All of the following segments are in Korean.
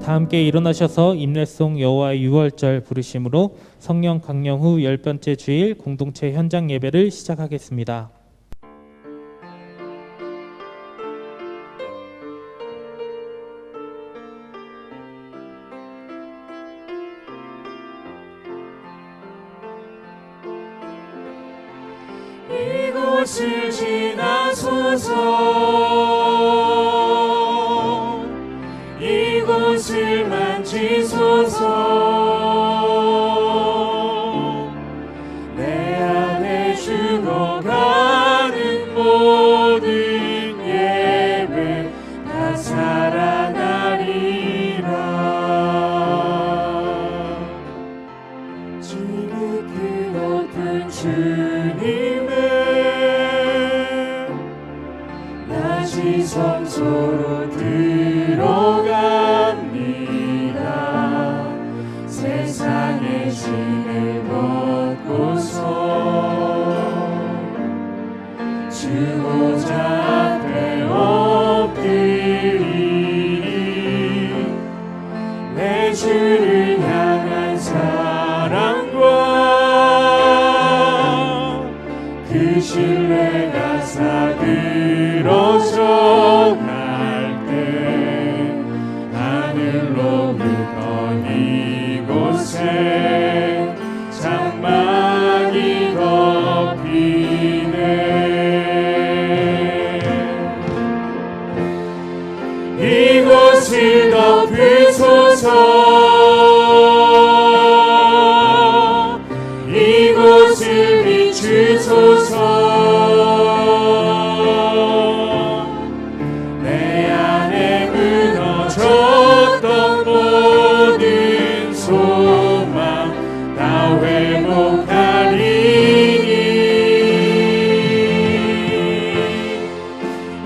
다 함께 일어나셔서 임례송 여호와의 유월절 부르심으로 성령 강령 후 10번째 주일 공동체 현장 예배를 시작하겠습니다. 이곳을 지나소서, 이곳을 만지소서. 내 안에 죽어가는 모든 예배 다 살아나리라. 지극히 높은 주님의 성소로 들어갑니다. 세상의 짐을 벗고서 주보자 앞에 엎드리니 내 주를 향한 사랑과 그 신뢰가 사그러져 갈 때 하늘로부터 이곳에 장막이 덮이네. 이곳을 덮으소서, 이곳을 비추소서.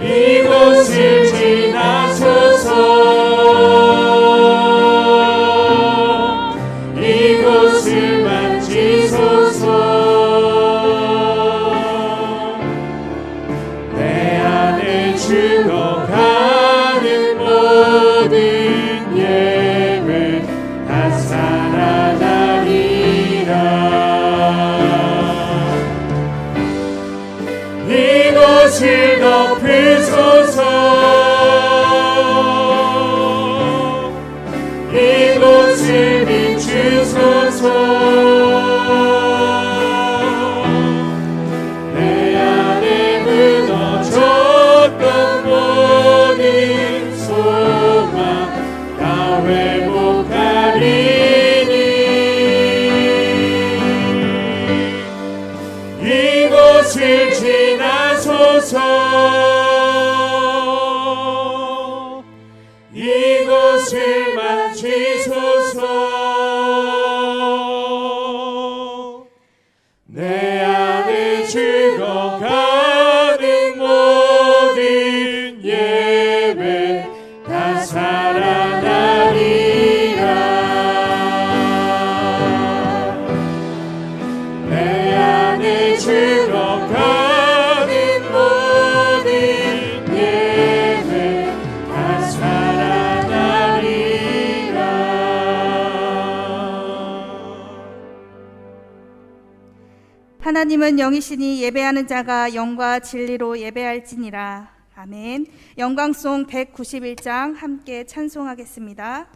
이곳을 지나소서, 이곳을 만지소서. 내 안에 죽어가는 모든 예배 다 살아나리라. 이곳을 덮으소서, 이곳을 비추소서. 내 안에 무너졌던 모든 소망 다 회복하리니. 이곳을 지나소서, 이곳을 만지소서. 내 안에 죽어가는 모든 예배 다 살아나리라. 내 안에 죽어가는 모든 예배 다 살아나리라. 하나님은 영이시니 예배하는 자가 영과 진리로 예배할지니라. 아멘. 영광송 191장 함께 찬송하겠습니다.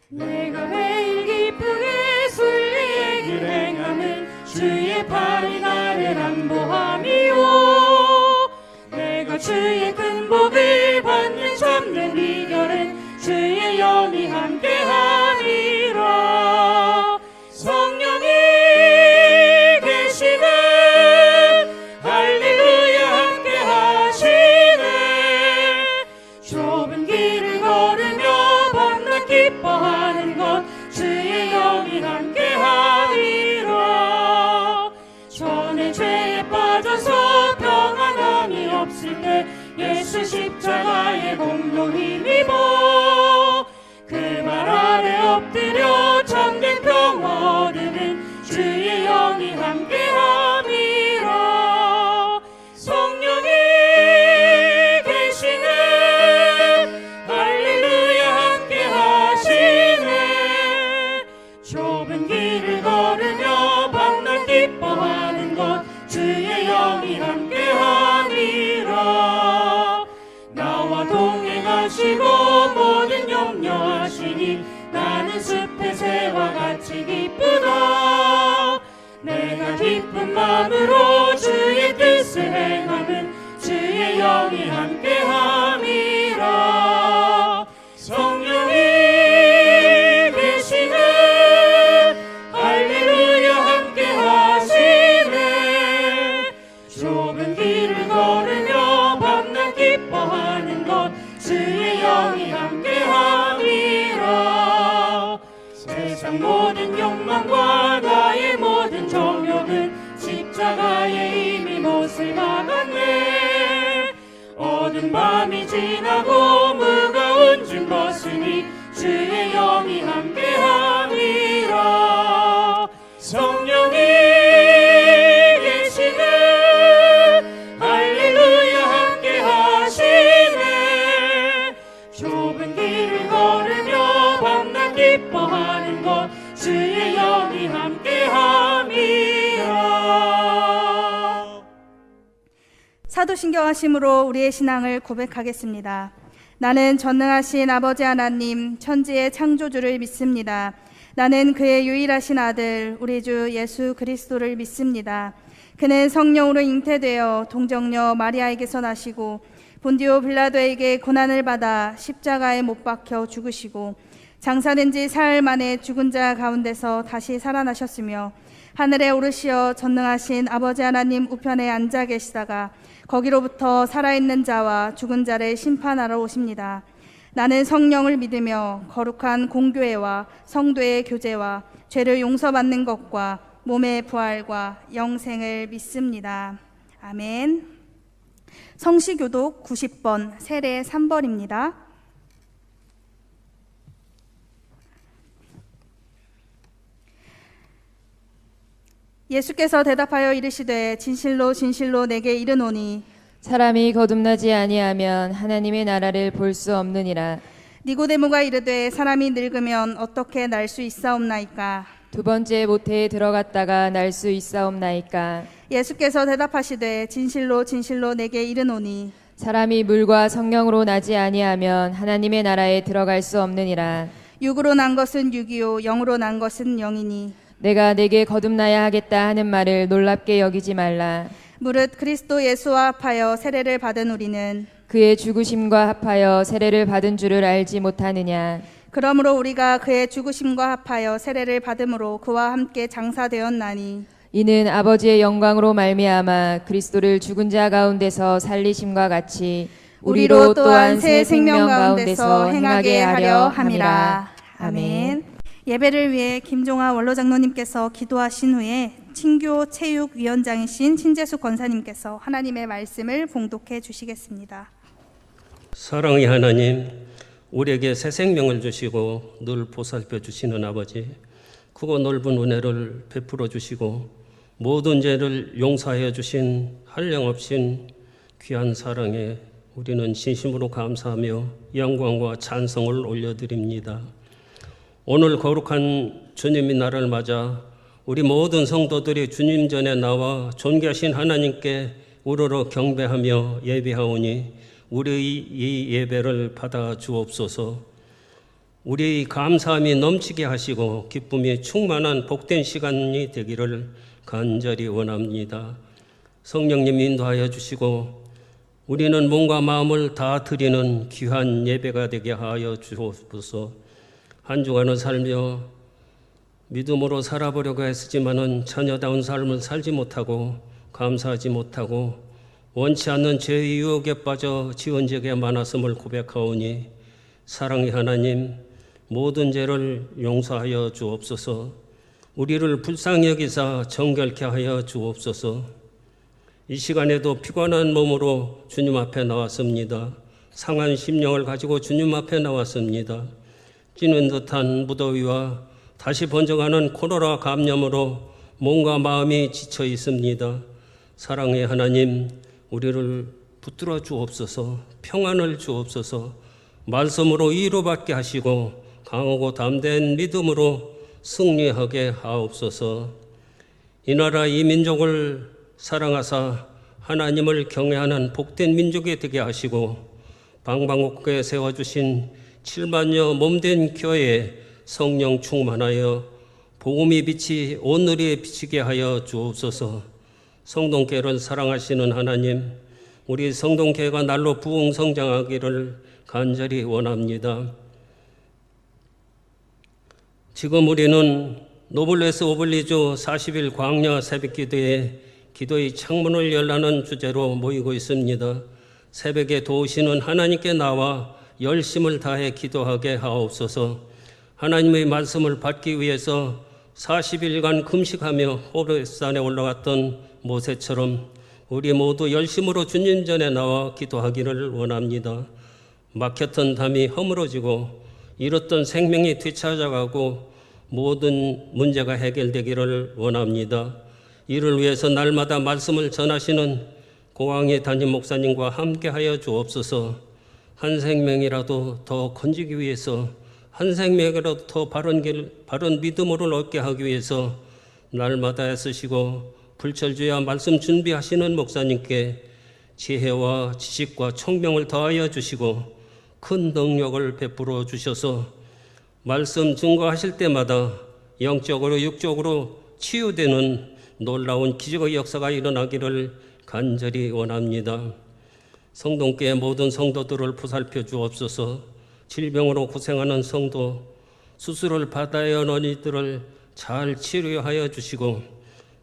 내가 매일 기쁘게 순리의 길 행함은 주의 팔이 나를 안보함이요. 내가 주의 큰 복을 받는 참된 비결은 주의 영이 함께하리라. 성령이 계시네, 할렐루야 함께하시네. 좁은 길을 걸으며 밤낮 기뻐하는 것 주의 영이 함께하리라. 전에 죄에 빠져서 평안함이 없을 때 예수 십자가의 공로 힘입어 그 말 아래 엎드려 참된 평화 얻으는 주의 영이 함께함이 하시고 모든 염려하시니 나는 숲의 새와 같이 기쁘다. 내가 기쁜 마음으로 주의 뜻을 행하면 주의 영이 함께함이라. 성령이 계시네 할렐루야 함께하시네. 좁은 길을 걸으며 밤낮 기뻐하는 것 주의 영이 함께함이라. 세상 모든 욕망과 나의 모든 정욕은 십자가에 이미 못을 박았네. 어두운 밤이 지나고 무거운 짐 벗으니 주의 영이 함께함이라. 성령이 계시네 할렐루야 함께하시네. 좁은 길을 걸으며 밤낮 기뻐하는 것 주의 영이 함께함이라. 사도신경하심으로 우리의 신앙을 고백하겠습니다. 나는 전능하신 아버지 하나님 천지의 창조주를 믿습니다. 나는 그의 유일하신 아들 우리 주 예수 그리스도를 믿습니다. 그는 성령으로 잉태되어 동정녀 마리아에게서 나시고 본디오 빌라도에게 고난을 받아 십자가에 못 박혀 죽으시고 장사된 지 사흘 만에 죽은 자 가운데서 다시 살아나셨으며 하늘에 오르시어 전능하신 아버지 하나님 우편에 앉아 계시다가 거기로부터 살아있는 자와 죽은 자를 심판하러 오십니다. 나는 성령을 믿으며 거룩한 공교회와 성도의 교제와 죄를 용서받는 것과 몸의 부활과 영생을 믿습니다. 아멘. 성시교독 90번 세례 3번입니다. 예수께서 대답하여 이르시되 진실로 진실로 내게 이르노니 사람이 거듭나지 아니하면 하나님의 나라를 볼 수 없느니라. 니고데모가 이르되 사람이 늙으면 어떻게 날 수 있사옵나이까? 두 번째 모태에 들어갔다가 날 수 있사옵나이까? 예수께서 대답하시되 진실로 진실로 내게 이르노니 사람이 물과 성령으로 나지 아니하면 하나님의 나라에 들어갈 수 없느니라. 육으로 난 것은 육이요 영으로 난 것은 영이니 내가 내게 거듭나야 하겠다 하는 말을 놀랍게 여기지 말라. 무릇 그리스도 예수와 합하여 세례를 받은 우리는 그의 죽으심과 합하여 세례를 받은 줄을 알지 못하느냐. 그러므로 우리가 그의 죽으심과 합하여 세례를 받음으로 그와 함께 장사되었나니 이는 아버지의 영광으로 말미암아 그리스도를 죽은 자 가운데서 살리심과 같이 우리로 또한 새 생명 가운데서 행하게 하려 함이라. 아멘. 예배를 위해 김종아 원로장로님께서 기도하신 후에 친교 체육위원장이신 신재수 권사님께서 하나님의 말씀을 봉독해 주시겠습니다. 사랑의 하나님, 우리에게 새 생명을 주시고 늘 보살펴 주시는 아버지, 크고 넓은 은혜를 베풀어 주시고 모든 죄를 용서하여 주신 한량없인 귀한 사랑에 우리는 진심으로 감사하며 영광과 찬송을 올려드립니다. 오늘 거룩한 주님의 날을 맞아 우리 모든 성도들이 주님 전에 나와 존귀하신 하나님께 우러러 경배하며 예배하오니 우리의 이 예배를 받아 주옵소서. 우리의 감사함이 넘치게 하시고 기쁨이 충만한 복된 시간이 되기를 간절히 원합니다. 성령님 인도하여 주시고 우리는 몸과 마음을 다 드리는 귀한 예배가 되게 하여 주옵소서. 한 주간을 살며 믿음으로 살아보려고 했지만은 자녀다운 삶을 살지 못하고 감사하지 못하고 원치 않는 죄의 유혹에 빠져 지은 죄가 많았음을 고백하오니 사랑의 하나님, 모든 죄를 용서하여 주옵소서. 우리를 불쌍히 여기사 정결케 하여 주옵소서. 이 시간에도 피곤한 몸으로 주님 앞에 나왔습니다. 상한 심령을 가지고 주님 앞에 나왔습니다. 찌는 듯한 무더위와 다시 번져가는 코로나 감염으로 몸과 마음이 지쳐 있습니다. 사랑의 하나님, 우리를 붙들어 주옵소서. 평안을 주옵소서. 말씀으로 위로받게 하시고 강하고 담대한 믿음으로 승리하게 하옵소서. 이 나라 이 민족을 사랑하사 하나님을 경외하는 복된 민족이 되게 하시고 방방곡곡에 세워주신 7만여 몸된 교회에 성령 충만하여 복음의 빛이 온누리에 비치게 하여 주옵소서. 성동교회를 사랑하시는 하나님, 우리 성동교회가 날로 부흥성장하기를 간절히 원합니다. 지금 우리는 노블레스 오블리주 40일 광야 새벽기도에 기도의 창문을 열라는 주제로 모이고 있습니다. 새벽에 도우시는 하나님께 나와 열심을 다해 기도하게 하옵소서. 하나님의 말씀을 받기 위해서 40일간 금식하며 호렙산에 올라갔던 모세처럼 우리 모두 열심으로 주님 전에 나와 기도하기를 원합니다. 막혔던 담이 허물어지고 잃었던 생명이 되찾아가고 모든 문제가 해결되기를 원합니다. 이를 위해서 날마다 말씀을 전하시는 고항의 담임 목사님과 함께하여 주옵소서. 한 생명이라도 더 건지기 위해서, 한 생명이라도 더 바른 믿음을 얻게 하기 위해서 날마다 애쓰시고 불철주야 말씀 준비하시는 목사님께 지혜와 지식과 총명을 더하여 주시고 큰 능력을 베풀어 주셔서 말씀 증거하실 때마다 영적으로 육적으로 치유되는 놀라운 기적의 역사가 일어나기를 간절히 원합니다. 성동교회 모든 성도들을 보살펴 주옵소서. 질병으로 고생하는 성도, 수술을 받아야 하는 이들을 잘 치료하여 주시고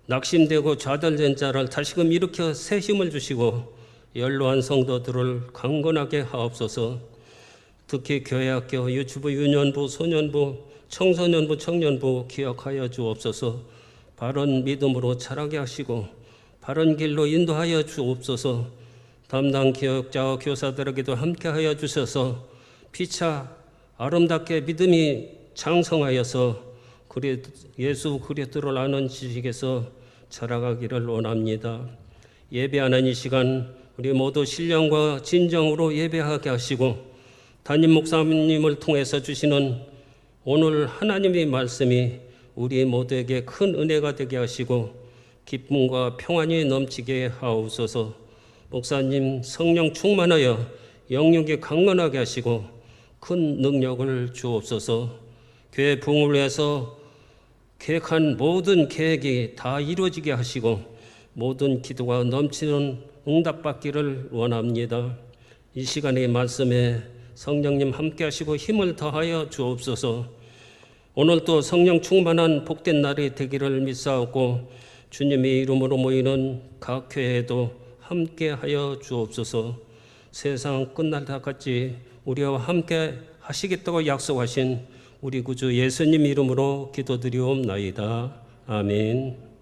낙심되고 좌절된 자를 다시금 일으켜 새 힘을 주시고 연로한 성도들을 강건하게 하옵소서. 특히 교회학교, 유치부, 유년부, 소년부, 청소년부, 청년부 기억하여 주옵소서. 바른 믿음으로 자라게 하시고 바른 길로 인도하여 주옵소서. 담당 교역자와 교사들에게도 함께하여 주셔서 피차 아름답게 믿음이 장성하여서 예수 그리스도를 아는 지식에서 자라가기를 원합니다. 예배하는 이 시간 우리 모두 신령과 진정으로 예배하게 하시고 담임 목사님을 통해서 주시는 오늘 하나님의 말씀이 우리 모두에게 큰 은혜가 되게 하시고 기쁨과 평안이 넘치게 하옵소서. 목사님 성령 충만하여 영육이 강건하게 하시고 큰 능력을 주옵소서. 교회 부흥을 위해서 계획한 모든 계획이 다 이루어지게 하시고 모든 기도가 넘치는 응답받기를 원합니다. 이 시간의 말씀에 성령님 함께 하시고 힘을 더하여 주옵소서. 오늘도 성령 충만한 복된 날이 되기를 믿사옵고 주님의 이름으로 모이는 각 교회에도 함께 하여 주옵소서. 세상 끝날 때까지 우리와 함께 하시겠다고 약속하신 우리 구주 예수님 이름으로 기도드리옵나이다. 아멘.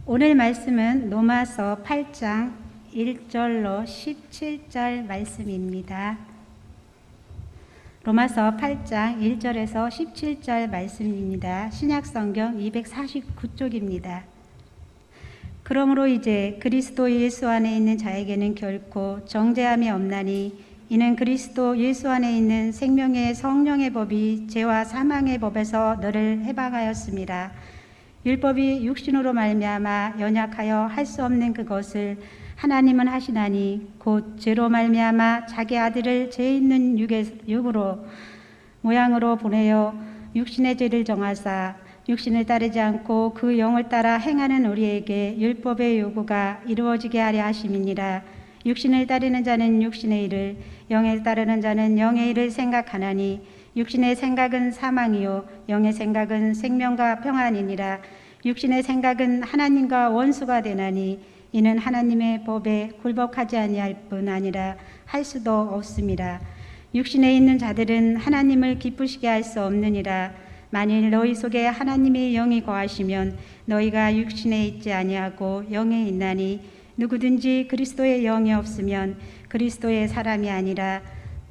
오늘 말씀은 로마서 8장 1절로 17절 말씀입니다. 로마서 8장 1절에서 17절 말씀입니다. 신약성경 249쪽입니다. 그러므로 이제 그리스도 예수 안에 있는 자에게는 결코 정죄함이 없나니 이는 그리스도 예수 안에 있는 생명의 성령의 법이 죄와 사망의 법에서 너를 해방하였습니다. 율법이 육신으로 말미암아 연약하여 할 수 없는 그것을 하나님은 하시나니 곧 죄로 말미암아 자기 아들을 죄 있는 육으로 모양으로 보내어 육신의 죄를 정하사 육신을 따르지 않고 그 영을 따라 행하는 우리에게 율법의 요구가 이루어지게 하려 하심이니라. 육신을 따르는 자는 육신의 일을, 영을 따르는 자는 영의 일을 생각하나니 육신의 생각은 사망이요 영의 생각은 생명과 평안이니라. 육신의 생각은 하나님과 원수가 되나니 이는 하나님의 법에 굴복하지 아니할 뿐 아니라 할 수도 없습니다. 육신에 있는 자들은 하나님을 기쁘시게 할 수 없느니라. 만일 너희 속에 하나님의 영이 거하시면 너희가 육신에 있지 아니하고 영에 있나니 누구든지 그리스도의 영이 없으면 그리스도의 사람이 아니라.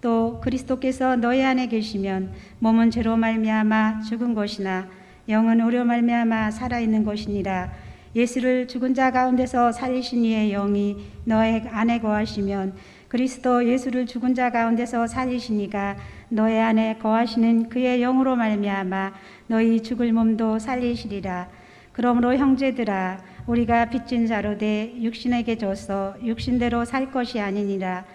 또 그리스도께서 너희 안에 계시면 몸은 죄로 말미암아 죽은 것이나 영은 의로 말미암아 살아있는 것이니라. 예수를 죽은 자 가운데서 살리신 이의 영이 너의 안에 거하시면 그리스도 예수를 죽은 자 가운데서 살리신 이가 너의 안에 거하시는 그의 영으로 말미암아 너희 죽을 몸도 살리시리라. 그러므로 형제들아 우리가 빚진 자로 돼 육신에게 줘서 육신대로 살 것이 아니니라.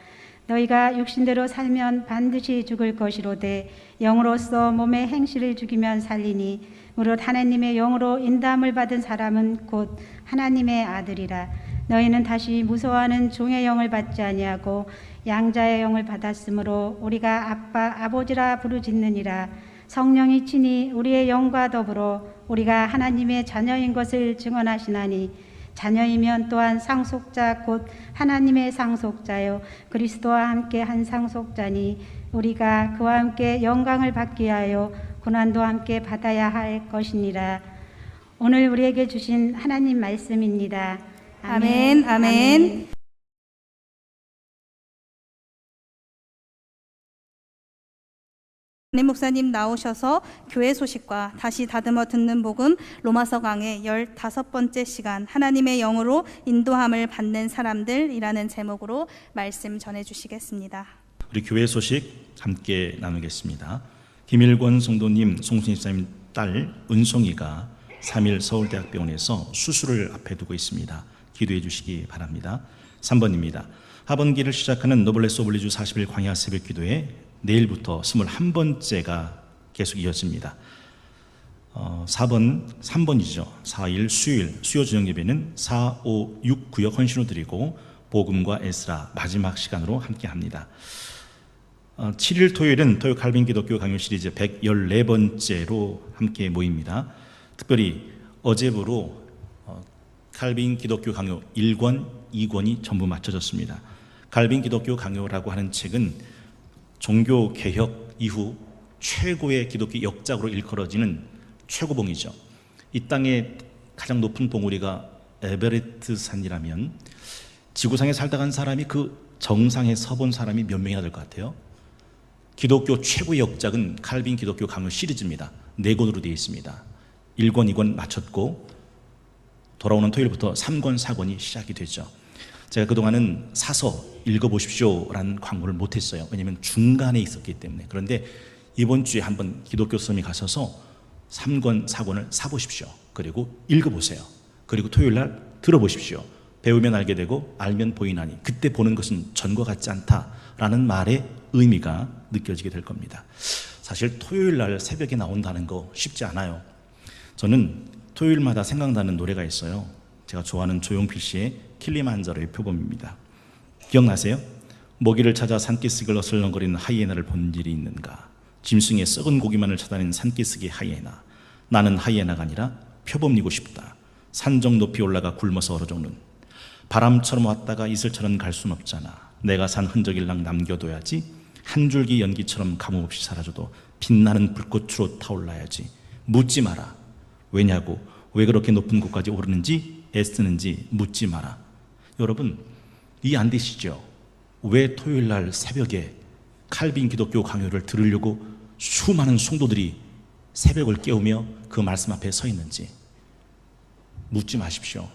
너희가 육신대로 살면 반드시 죽을 것이로되 영으로서 몸의 행실을 죽이면 살리니 무릇 하나님의 영으로 인도함을 받은 사람은 곧 하나님의 아들이라. 너희는 다시 무서워하는 종의 영을 받지 아니하고 양자의 영을 받았으므로 우리가 아빠 아버지라 부르짖느니라. 성령이 친히 우리의 영과 더불어 우리가 하나님의 자녀인 것을 증언하시나니 자녀이면 또한 상속자 곧 하나님의 상속자요 그리스도와 함께 한 상속자니 우리가 그와 함께 영광을 받기 위하여 고난도 함께 받아야 할 것이니라. 오늘 우리에게 주신 하나님 말씀입니다. 아멘, 아멘. 담임 목사님 나오셔서 교회 소식과 다시 다듬어 듣는 복음 로마서 강의 15번째 시간 하나님의 영으로 인도함을 받는 사람들이라는 제목으로 말씀 전해주시겠습니다. 우리 교회 소식 함께 나누겠습니다. 김일권 성도님, 송순희 집사님 딸 은송이가 3일 서울대학병원에서 수술을 앞에 두고 있습니다. 기도해 주시기 바랍니다. 3번입니다. 하반기를 시작하는 노블레스 오블리주 40일 광야 새벽 기도에 내일부터 21번째가 계속 이어집니다. 3번이죠. 4일 수요일 수요 저녁 예배는 4, 5, 6 구역 헌신을 드리고 복음과 에스라 마지막 시간으로 함께합니다. 7일 토요일은 토요 칼빈 기독교 강요 시리즈 114번째로 함께 모입니다. 특별히 어제부로 칼빈 기독교 강요 1권, 2권이 전부 마쳐졌습니다. 칼빈 기독교 강요라고 하는 책은 종교 개혁 이후 최고의 기독교 역작으로 일컬어지는 최고봉이죠. 이 땅의 가장 높은 봉우리가 에베레스트 산이라면 지구상에 살다 간 사람이 그 정상에 서본 사람이 몇 명이나 될 것 같아요? 기독교 최고의 역작은 칼빈 기독교 강요 시리즈입니다. 4권으로 되어 있습니다. 1권, 2권 마쳤고 돌아오는 토요일부터 3권, 4권이 시작이 되죠. 제가 그동안은 사서 읽어보십시오라는 광고를 못했어요. 왜냐하면 중간에 있었기 때문에. 그런데 이번 주에 한번 기독교 수업에 가셔서 3권, 4권을 사보십시오. 그리고 읽어보세요. 그리고 토요일날 들어보십시오. 배우면 알게 되고 알면 보이나니 그때 보는 것은 전과 같지 않다라는 말의 의미가 느껴지게 될 겁니다. 사실 토요일날 새벽에 나온다는 거 쉽지 않아요. 저는 토요일마다 생각나는 노래가 있어요. 제가 좋아하는 조용필 씨의 킬리만자로의 표범입니다. 기억나세요? 먹이를 찾아 산기슭을 어슬렁거리는 하이에나를 본 일이 있는가? 짐승의 썩은 고기만을 찾아낸 산기슭의 하이에나. 나는 하이에나가 아니라 표범이고 싶다. 산정 높이 올라가 굶어서 얼어 죽는. 바람처럼 왔다가 이슬처럼 갈 순 없잖아. 내가 산 흔적일랑 남겨둬야지. 한 줄기 연기처럼 가뭄없이 사라져도 빛나는 불꽃으로 타올라야지. 묻지 마라. 왜냐고? 왜 그렇게 높은 곳까지 오르는지 애쓰는지 묻지 마라. 여러분, 이해 안 되시죠? 왜 토요일날 새벽에 칼빈 기독교 강요를 들으려고 수많은 성도들이 새벽을 깨우며 그 말씀 앞에 서 있는지 묻지 마십시오.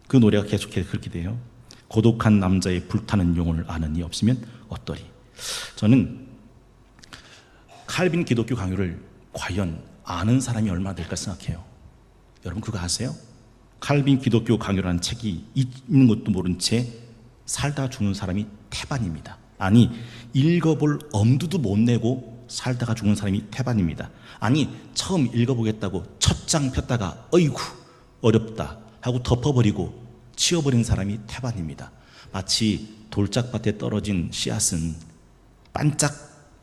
그 노래가 계속해서 그렇게 돼요. 고독한 남자의 불타는 영혼을 아는 이 없으면 어떠리. 저는 칼빈 기독교 강요를 과연 아는 사람이 얼마나 될까 생각해요. 여러분 그거 아세요? 칼빈 기독교 강요라는 책이 있는 것도 모른 채 살다 죽는 사람이 태반입니다. 아니 읽어볼 엄두도 못 내고 살다가 죽는 사람이 태반입니다. 아니 처음 읽어보겠다고 첫 장 폈다가 어이구 어렵다 하고 덮어버리고 치워버린 사람이 태반입니다. 마치 돌짝밭에 떨어진 씨앗은 반짝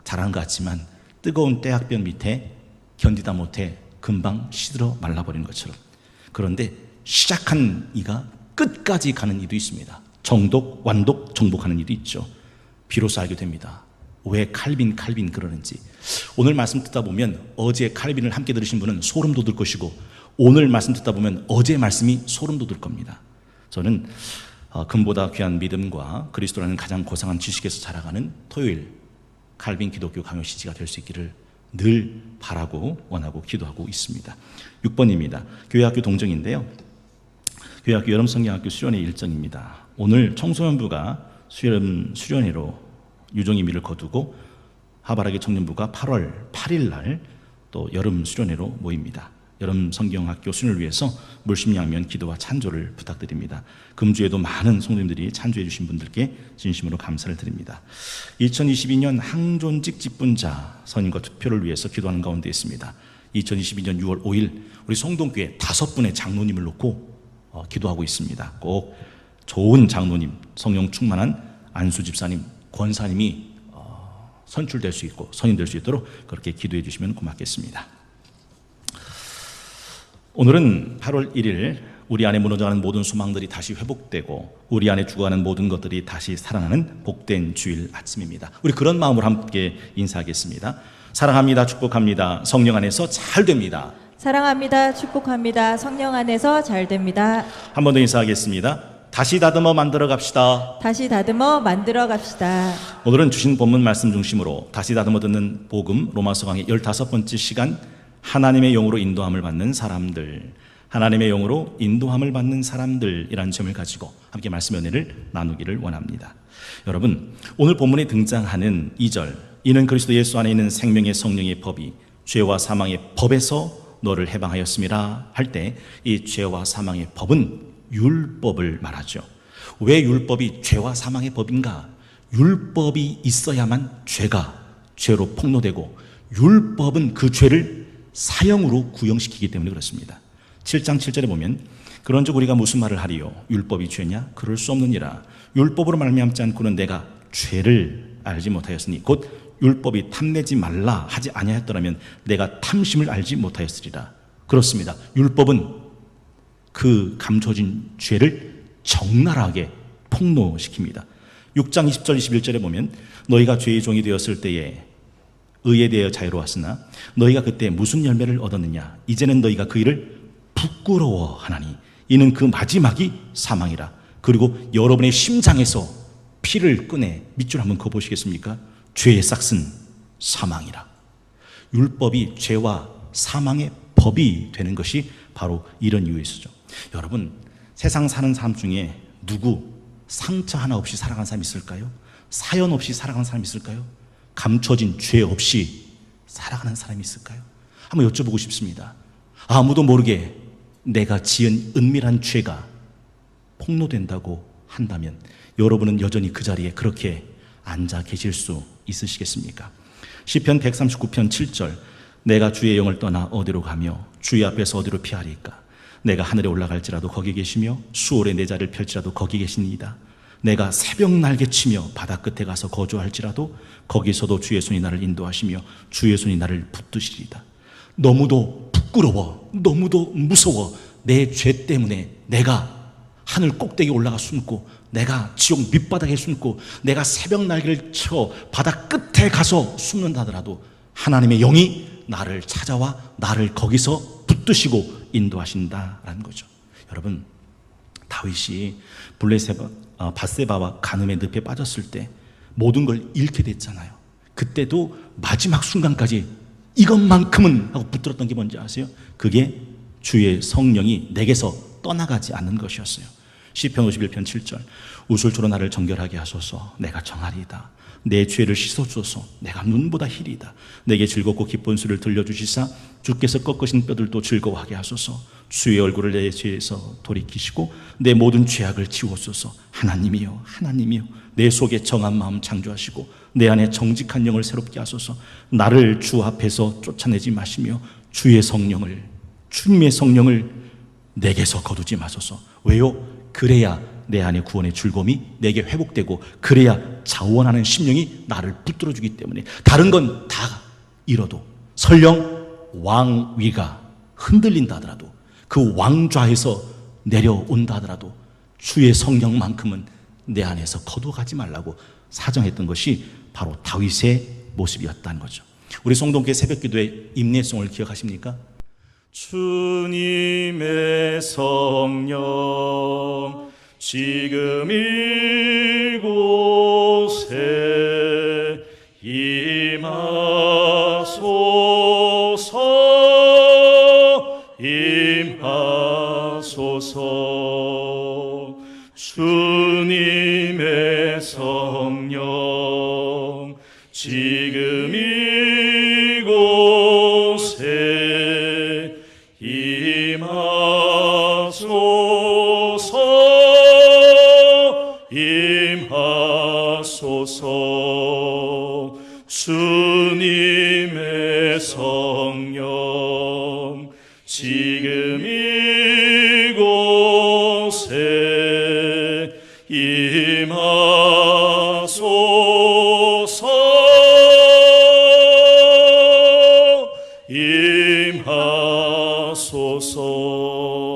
자란 것 같지만 뜨거운 떼약볕 밑에 견디다 못해 금방 시들어 말라버리는 것처럼. 그런데 시작한 이가 끝까지 가는 이도 있습니다. 정독, 완독, 정복하는 이도 있죠. 비로소 알게 됩니다. 왜 칼빈 그러는지. 오늘 말씀 듣다 보면 어제 칼빈을 함께 들으신 분은 소름 돋을 것이고 오늘 말씀 듣다 보면 어제 말씀이 소름 돋을 겁니다. 저는 금보다 귀한 믿음과 그리스도라는 가장 고상한 지식에서 자라가는 토요일 칼빈 기독교 강요 시지가 될 수 있기를 늘 바라고 원하고 기도하고 있습니다. 6번입니다. 교회학교 동정인데요. 교회학교 여름성경학교 수련회 일정입니다. 오늘 청소년부가 수련회로 유종의미를 거두고 하바라기 청년부가 8월 8일 날 또 여름 수련회로 모입니다. 여름 성경학교 수련을 위해서 물심양면 기도와 찬조를 부탁드립니다. 금주에도 많은 성도님들이 찬조해 주신 분들께 진심으로 감사를 드립니다. 2022년 항존직 직분자 선임과 투표를 위해서 기도하는 가운데 있습니다. 2022년 6월 5일 우리 성동교회 5분의 장로님을 놓고 기도하고 있습니다. 꼭 좋은 장로님, 성령 충만한 안수 집사님, 권사님이 선출될 수 있고 선임될 수 있도록 그렇게 기도해 주시면 고맙겠습니다. 오늘은 8월 1일 우리 안에 무너져가는 모든 소망들이 다시 회복되고 우리 안에 죽어가는 모든 것들이 다시 살아나는 복된 주일 아침입니다. 우리 그런 마음으로 함께 인사하겠습니다. 사랑합니다. 축복합니다. 성령 안에서 잘 됩니다. 사랑합니다. 축복합니다. 성령 안에서 잘 됩니다. 한 번 더 인사하겠습니다. 다시 다듬어 만들어 갑시다. 다시 다듬어 만들어 갑시다. 오늘은 주신 본문 말씀 중심으로 다시 다듬어 듣는 복음 로마서 강의 15번째 시간 하나님의 영으로 인도함을 받는 사람들, 하나님의 영으로 인도함을 받는 사람들이라는 점을 가지고 함께 말씀의 은혜를 나누기를 원합니다. 여러분, 오늘 본문에 등장하는 2절, 이는 그리스도 예수 안에 있는 생명의 성령의 법이 죄와 사망의 법에서 너를 해방하였음이라 할 때 이 죄와 사망의 법은 율법을 말하죠. 왜 율법이 죄와 사망의 법인가? 율법이 있어야만 죄로 폭로되고 율법은 그 죄를 사형으로 구형시키기 때문에 그렇습니다. 7장 7절에 보면 그런즉 우리가 무슨 말을 하리요? 율법이 죄냐? 그럴 수 없느니라. 율법으로 말미암지 않고는 내가 죄를 알지 못하였으니 곧 율법이 탐내지 말라 하지 아니하였더라면 내가 탐심을 알지 못하였으리라. 그렇습니다. 율법은 그 감춰진 죄를 적나라하게 폭로시킵니다. 6장 20절 21절에 보면 너희가 죄의 종이 되었을 때에 의에 대하여 자유로웠으나 너희가 그때 무슨 열매를 얻었느냐? 이제는 너희가 그 일을 부끄러워하나니 이는 그 마지막이 사망이라. 그리고 여러분의 심장에서 피를 꺼내 밑줄 한번 그어보시겠습니까? 죄의 싹은 사망이라. 율법이 죄와 사망의 법이 되는 것이 바로 이런 이유에서죠. 여러분, 세상 사는 사람 중에 누구 상처 하나 없이 살아간 사람 있을까요? 사연 없이 살아간 사람 있을까요? 감춰진 죄 없이 살아가는 사람이 있을까요? 한번 여쭤보고 싶습니다. 아무도 모르게 내가 지은 은밀한 죄가 폭로된다고 한다면 여러분은 여전히 그 자리에 그렇게 앉아 계실 수 있으시겠습니까? 시편 139편 7절, 내가 주의 영을 떠나 어디로 가며 주의 앞에서 어디로 피하리까? 내가 하늘에 올라갈지라도 거기 계시며 수월에 내 자리를 펼지라도 거기 계시니이다. 내가 새벽 날개치며 바다 끝에 가서 거주할지라도 거기서도 주의 손이 나를 인도하시며 주의 손이 나를 붙드시리이다. 너무도 부끄러워, 너무도 무서워. 내 죄 때문에 내가 하늘 꼭대기에 올라가 숨고 내가 지옥 밑바닥에 숨고 내가 새벽 날개를 쳐 바다 끝에 가서 숨는다 하더라도 하나님의 영이 나를 찾아와 나를 거기서 붙드시고 인도하신다라는 거죠. 여러분, 다윗이 밧세바와 간음의 늪에 빠졌을 때 모든 걸 잃게 됐잖아요. 그때도 마지막 순간까지 이것만큼은 하고 붙들었던 게 뭔지 아세요? 그게 주의 성령이 내게서 떠나가지 않는 것이었어요. 시편 51편 7절, 우술초로 나를 정결하게 하소서. 내가 정하리이다. 내 죄를 씻어주소서. 내가 눈보다 희리이다. 내게 즐겁고 기쁜 소리를 들려주시사 주께서 꺾으신 뼈들도 즐거워하게 하소서. 주의 얼굴을 내 죄에서 돌이키시고 내 모든 죄악을 지우소서. 하나님이여, 하나님이여, 내 속에 정한 마음 창조하시고 내 안에 정직한 영을 새롭게 하소서. 나를 주 앞에서 쫓아내지 마시며 주의 성령을, 주님의 성령을 내게서 거두지 마소서. 왜요? 그래야 내 안에 구원의 즐거움이 내게 회복되고 그래야 자원하는 심령이 나를 붙들어주기 때문에 다른 건 다 잃어도 설령 왕위가 흔들린다 하더라도 그 왕좌에서 내려온다 하더라도 주의 성령만큼은 내 안에서 거두어가지 말라고 사정했던 것이 바로 다윗의 모습이었다는 거죠. 우리 성동교회 새벽기도의 임내송을 기억하십니까? 주님의 성령 지금 이곳에 임하소서. 주님의 성령 지금 이곳에 임하소서. 주님의 성령 지금 이곳에 임하소서.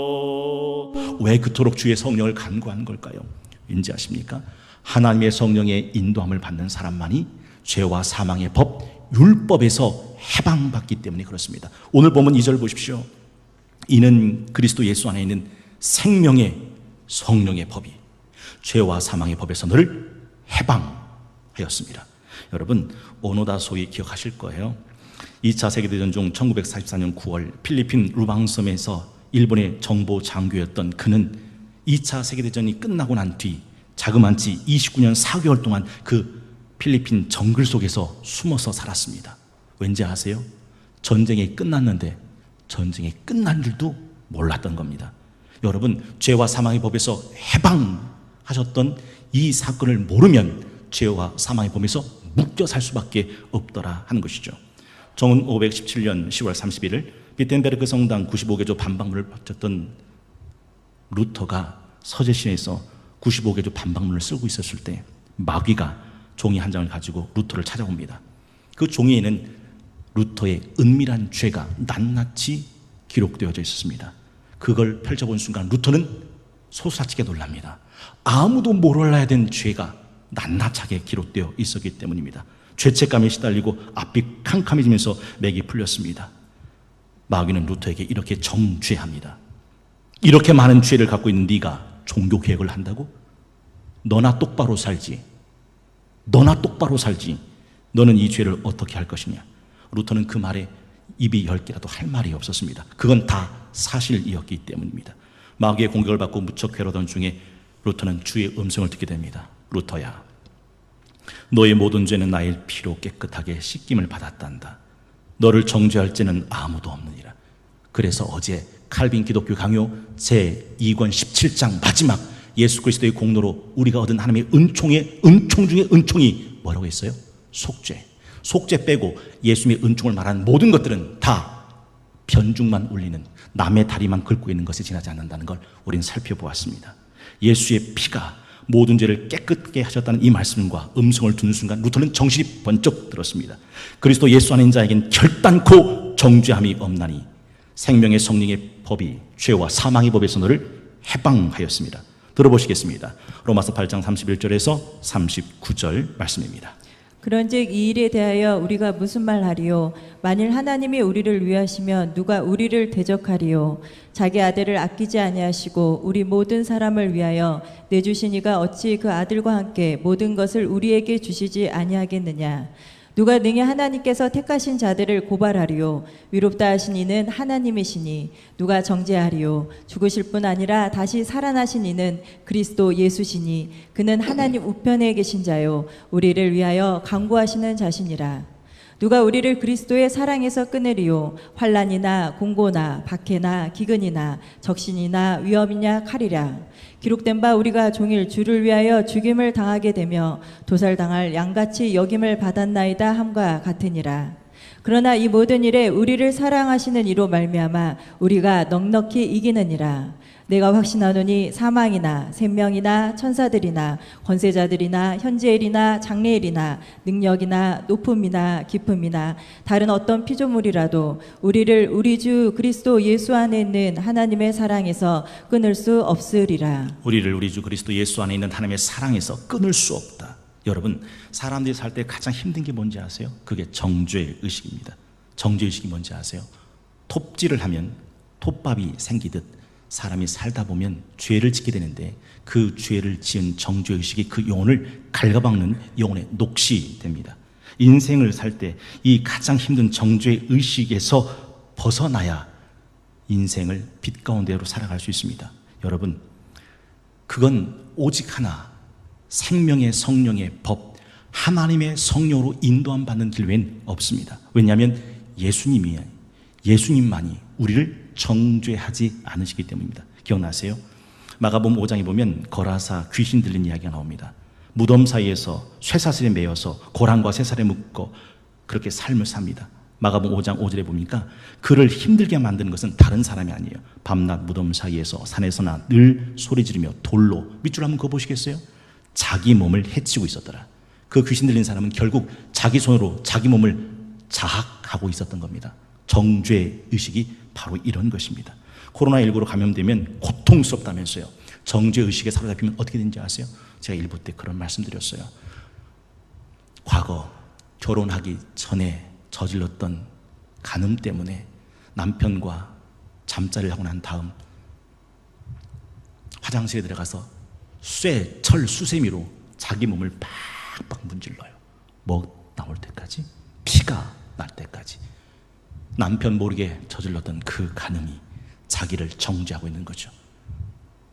임하소서. 왜 그토록 주의 성령을 간구하는 걸까요? 왠지 아십니까? 하나님의 성령의 인도함을 받는 사람만이 죄와 사망의 법, 율법에서 해방받기 때문에 그렇습니다. 오늘 보면 2절 보십시오. 이는 그리스도 예수 안에 있는 생명의 성령의 법이 죄와 사망의 법에서 너를 해방하였습니다. 여러분, 오노다 소위 기억하실 거예요. 2차 세계대전 중 1944년 9월 필리핀 루방섬에서 일본의 정보 장교였던 그는 2차 세계대전이 끝나고 난 뒤 자그만치 29년 4개월 동안 그 필리핀 정글 속에서 숨어서 살았습니다. 왠지 아세요? 전쟁이 끝났는데 전쟁이 끝난 줄도 몰랐던 겁니다. 여러분, 죄와 사망의 법에서 해방하셨던 이 사건을 모르면 죄와 사망의 법에서 묶여 살 수밖에 없더라 하는 것이죠. 정은 517년 10월 31일 비텐베르크 성당 95개조 반박문을 바쳤던 루터가 서재 시내에서 95개조 반박문을 쓰고 있었을 때 마귀가 종이 한 장을 가지고 루터를 찾아옵니다. 그 종이에는 루터의 은밀한 죄가 낱낱이 기록되어져 있었습니다. 그걸 펼쳐본 순간 루터는 소스라치게 놀랍니다. 아무도 몰라야 된 죄가 낱낱하게 기록되어 있었기 때문입니다. 죄책감에 시달리고 앞이 캄캄해지면서 맥이 풀렸습니다. 마귀는 루터에게 이렇게 정죄합니다. 이렇게 많은 죄를 갖고 있는 네가 종교 개혁을 한다고? 너나 똑바로 살지. 너나 똑바로 살지. 너는 이 죄를 어떻게 할 것이냐. 루터는 그 말에 입이 10개라도 할 말이 없었습니다. 그건 다 사실이었기 때문입니다. 마귀의 공격을 받고 무척 괴로던 중에 루터는 주의 음성을 듣게 됩니다. 루터야, 너의 모든 죄는 나의 피로 깨끗하게 씻김을 받았단다. 너를 정죄할 죄는 아무도 없느니라. 그래서 어제 칼빈 기독교 강요 제2권 17장 마지막 예수 그리스도의 공로로 우리가 얻은 하나님의 은총의 은총 중에 은총이 뭐라고 했어요? 속죄. 속죄 빼고 예수님의 은총을 말하는 모든 것들은 다 변죽만 울리는 남의 다리만 긁고 있는 것에 지나지 않는다는 걸 우리는 살펴보았습니다. 예수의 피가 모든 죄를 깨끗게 하셨다는 이 말씀과 음성을 듣는 순간 루터는 정신이 번쩍 들었습니다. 그리스도 예수 안에 있는 자에겐 결단코 정죄함이 없나니 생명의 성령의 법이 죄와 사망의 법에서 너를 해방하였습니다. 들어보시겠습니다. 로마서 8장 31절에서 39절 말씀입니다. 그런즉 이 일에 대하여 우리가 무슨 말하리요? 만일 하나님이 우리를 위하시면 누가 우리를 대적하리요? 자기 아들을 아끼지 아니하시고 우리 모든 사람을 위하여 내주신 이가 어찌 그 아들과 함께 모든 것을 우리에게 주시지 아니하겠느냐? 누가 능히 하나님께서 택하신 자들을 고발하리요? 위롭다 하신 이는 하나님이시니 누가 정죄하리요? 죽으실 뿐 아니라 다시 살아나신 이는 그리스도 예수시니 그는 하나님 우편에 계신 자요 우리를 위하여 간구하시는 자시니라. 누가 우리를 그리스도의 사랑에서 끊으리요? 환난이나 공고나 박해나 기근이나 적신이나 위협이냐 칼이랴. 기록된 바 우리가 종일 주를 위하여 죽임을 당하게 되며 도살당할 양같이 여김을 받았나이다 함과 같으니라. 그러나 이 모든 일에 우리를 사랑하시는 이로 말미암아 우리가 넉넉히 이기느니라. 내가 확신하노니 사망이나 생명이나 천사들이나 권세자들이나 현재일이나 장래일이나 능력이나 높음이나 깊음이나 다른 어떤 피조물이라도 우리를 우리 주 그리스도 예수 안에 있는 하나님의 사랑에서 끊을 수 없으리라. 우리를 우리 주 그리스도 예수 안에 있는 하나님의 사랑에서 끊을 수 없다. 여러분, 사람들이 살 때 가장 힘든 게 뭔지 아세요? 그게 정죄의식입니다. 정죄의식이 뭔지 아세요? 톱질을 하면 톱밥이 생기듯 사람이 살다 보면 죄를 짓게 되는데 그 죄를 지은 정죄의식이 그 영혼을 갉아먹는 영혼의 녹시 됩니다. 인생을 살 때 이 가장 힘든 정죄의식에서 벗어나야 인생을 빛 가운데로 살아갈 수 있습니다. 여러분, 그건 오직 하나, 생명의 성령의 법, 하나님의 성령으로 인도함 받는 길 외엔 없습니다. 왜냐하면 예수님만이 우리를 정죄하지 않으시기 때문입니다. 기억나세요? 마가복음 5장에 보면 거라사 귀신 들린 이야기가 나옵니다. 무덤 사이에서 쇠사슬에 매여서 고랑과 쇠살에 묶어 그렇게 삶을 삽니다. 마가복음 5장 5절에 보니까 그를 힘들게 만드는 것은 다른 사람이 아니에요. 밤낮 무덤 사이에서 산에서나 늘 소리 지르며 돌로, 밑줄 한번 그어보시겠어요? 자기 몸을 해치고 있었더라. 그 귀신 들린 사람은 결국 자기 손으로 자기 몸을 자학하고 있었던 겁니다. 정죄 의식이 바로 이런 것입니다. 코로나19로 감염되면 고통스럽다면서요. 정죄 의식에 사로잡히면 어떻게 되는지 아세요? 제가 1부 때 그런 말씀드렸어요. 과거 결혼하기 전에 저질렀던 간음 때문에 남편과 잠자리를 하고 난 다음 화장실에 들어가서 철 수세미로 자기 몸을 팍팍 문질러요. 뭐 나올 때까지, 피가 날 때까지. 남편 모르게 저질렀던 그 간음이 자기를 정죄하고 있는 거죠.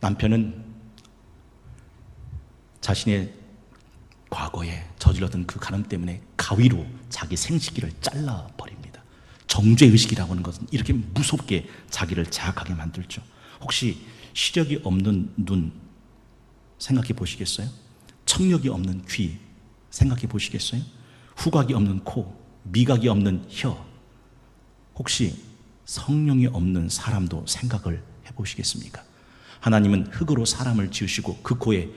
남편은 자신의 과거에 저질렀던 그 간음 때문에 가위로 자기 생식기를 잘라버립니다. 정죄의식이라고 하는 것은 이렇게 무섭게 자기를 자학하게 만들죠. 혹시 시력이 없는 눈 생각해 보시겠어요? 청력이 없는 귀 생각해 보시겠어요? 후각이 없는 코, 미각이 없는 혀, 혹시 성령이 없는 사람도 생각을 해보시겠습니까? 하나님은 흙으로 사람을 지으시고 그 코에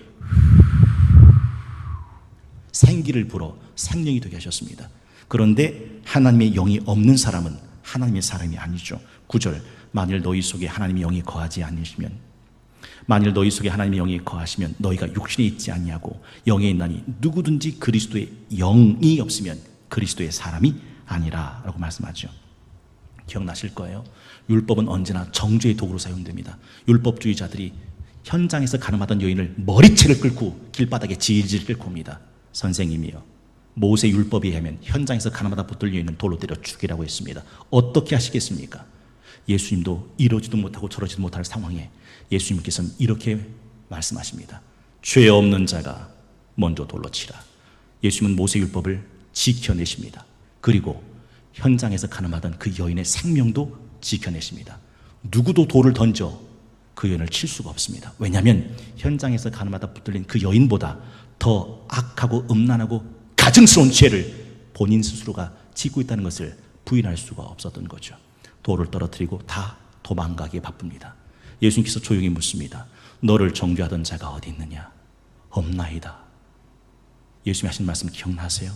생기를 불어 생명이 되게 하셨습니다. 그런데 하나님의 영이 없는 사람은 하나님의 사람이 아니죠. 9절, 만일 너희 속에 하나님의 영이 거하지 않으시면, 만일 너희 속에 하나님의 영이 거하시면 너희가 육신에 있지 아니하고 영에 있나니 누구든지 그리스도의 영이 없으면 그리스도의 사람이 아니라 라고 말씀하죠. 기억나실 거예요. 율법은 언제나 정죄의 도구로 사용됩니다. 율법주의자들이 현장에서 가늠하던 여인을 머리채를 끌고 길바닥에 질질 끌고 옵니다. 선생님이요, 모세 율법에 의하면 현장에서 가늠하다 붙들 여인은 돌로 때려 죽이라고 했습니다. 어떻게 하시겠습니까? 예수님도 이러지도 못하고 저러지도 못할 상황에 예수님께서는 이렇게 말씀하십니다. 죄 없는 자가 먼저 돌로 치라. 예수님은 모세 율법을 지켜내십니다. 그리고 현장에서 가늠하던 그 여인의 생명도 지켜내십니다. 누구도 돌을 던져 그 여인을 칠 수가 없습니다. 왜냐하면 현장에서 가늠하다 붙들린 그 여인보다 더 악하고 음란하고 가증스러운 죄를 본인 스스로가 짓고 있다는 것을 부인할 수가 없었던 거죠. 돌을 떨어뜨리고 다 도망가기에 바쁩니다. 예수님께서 조용히 묻습니다. 너를 정죄하던 자가 어디 있느냐? 없나이다. 예수님이 하신 말씀 기억나세요?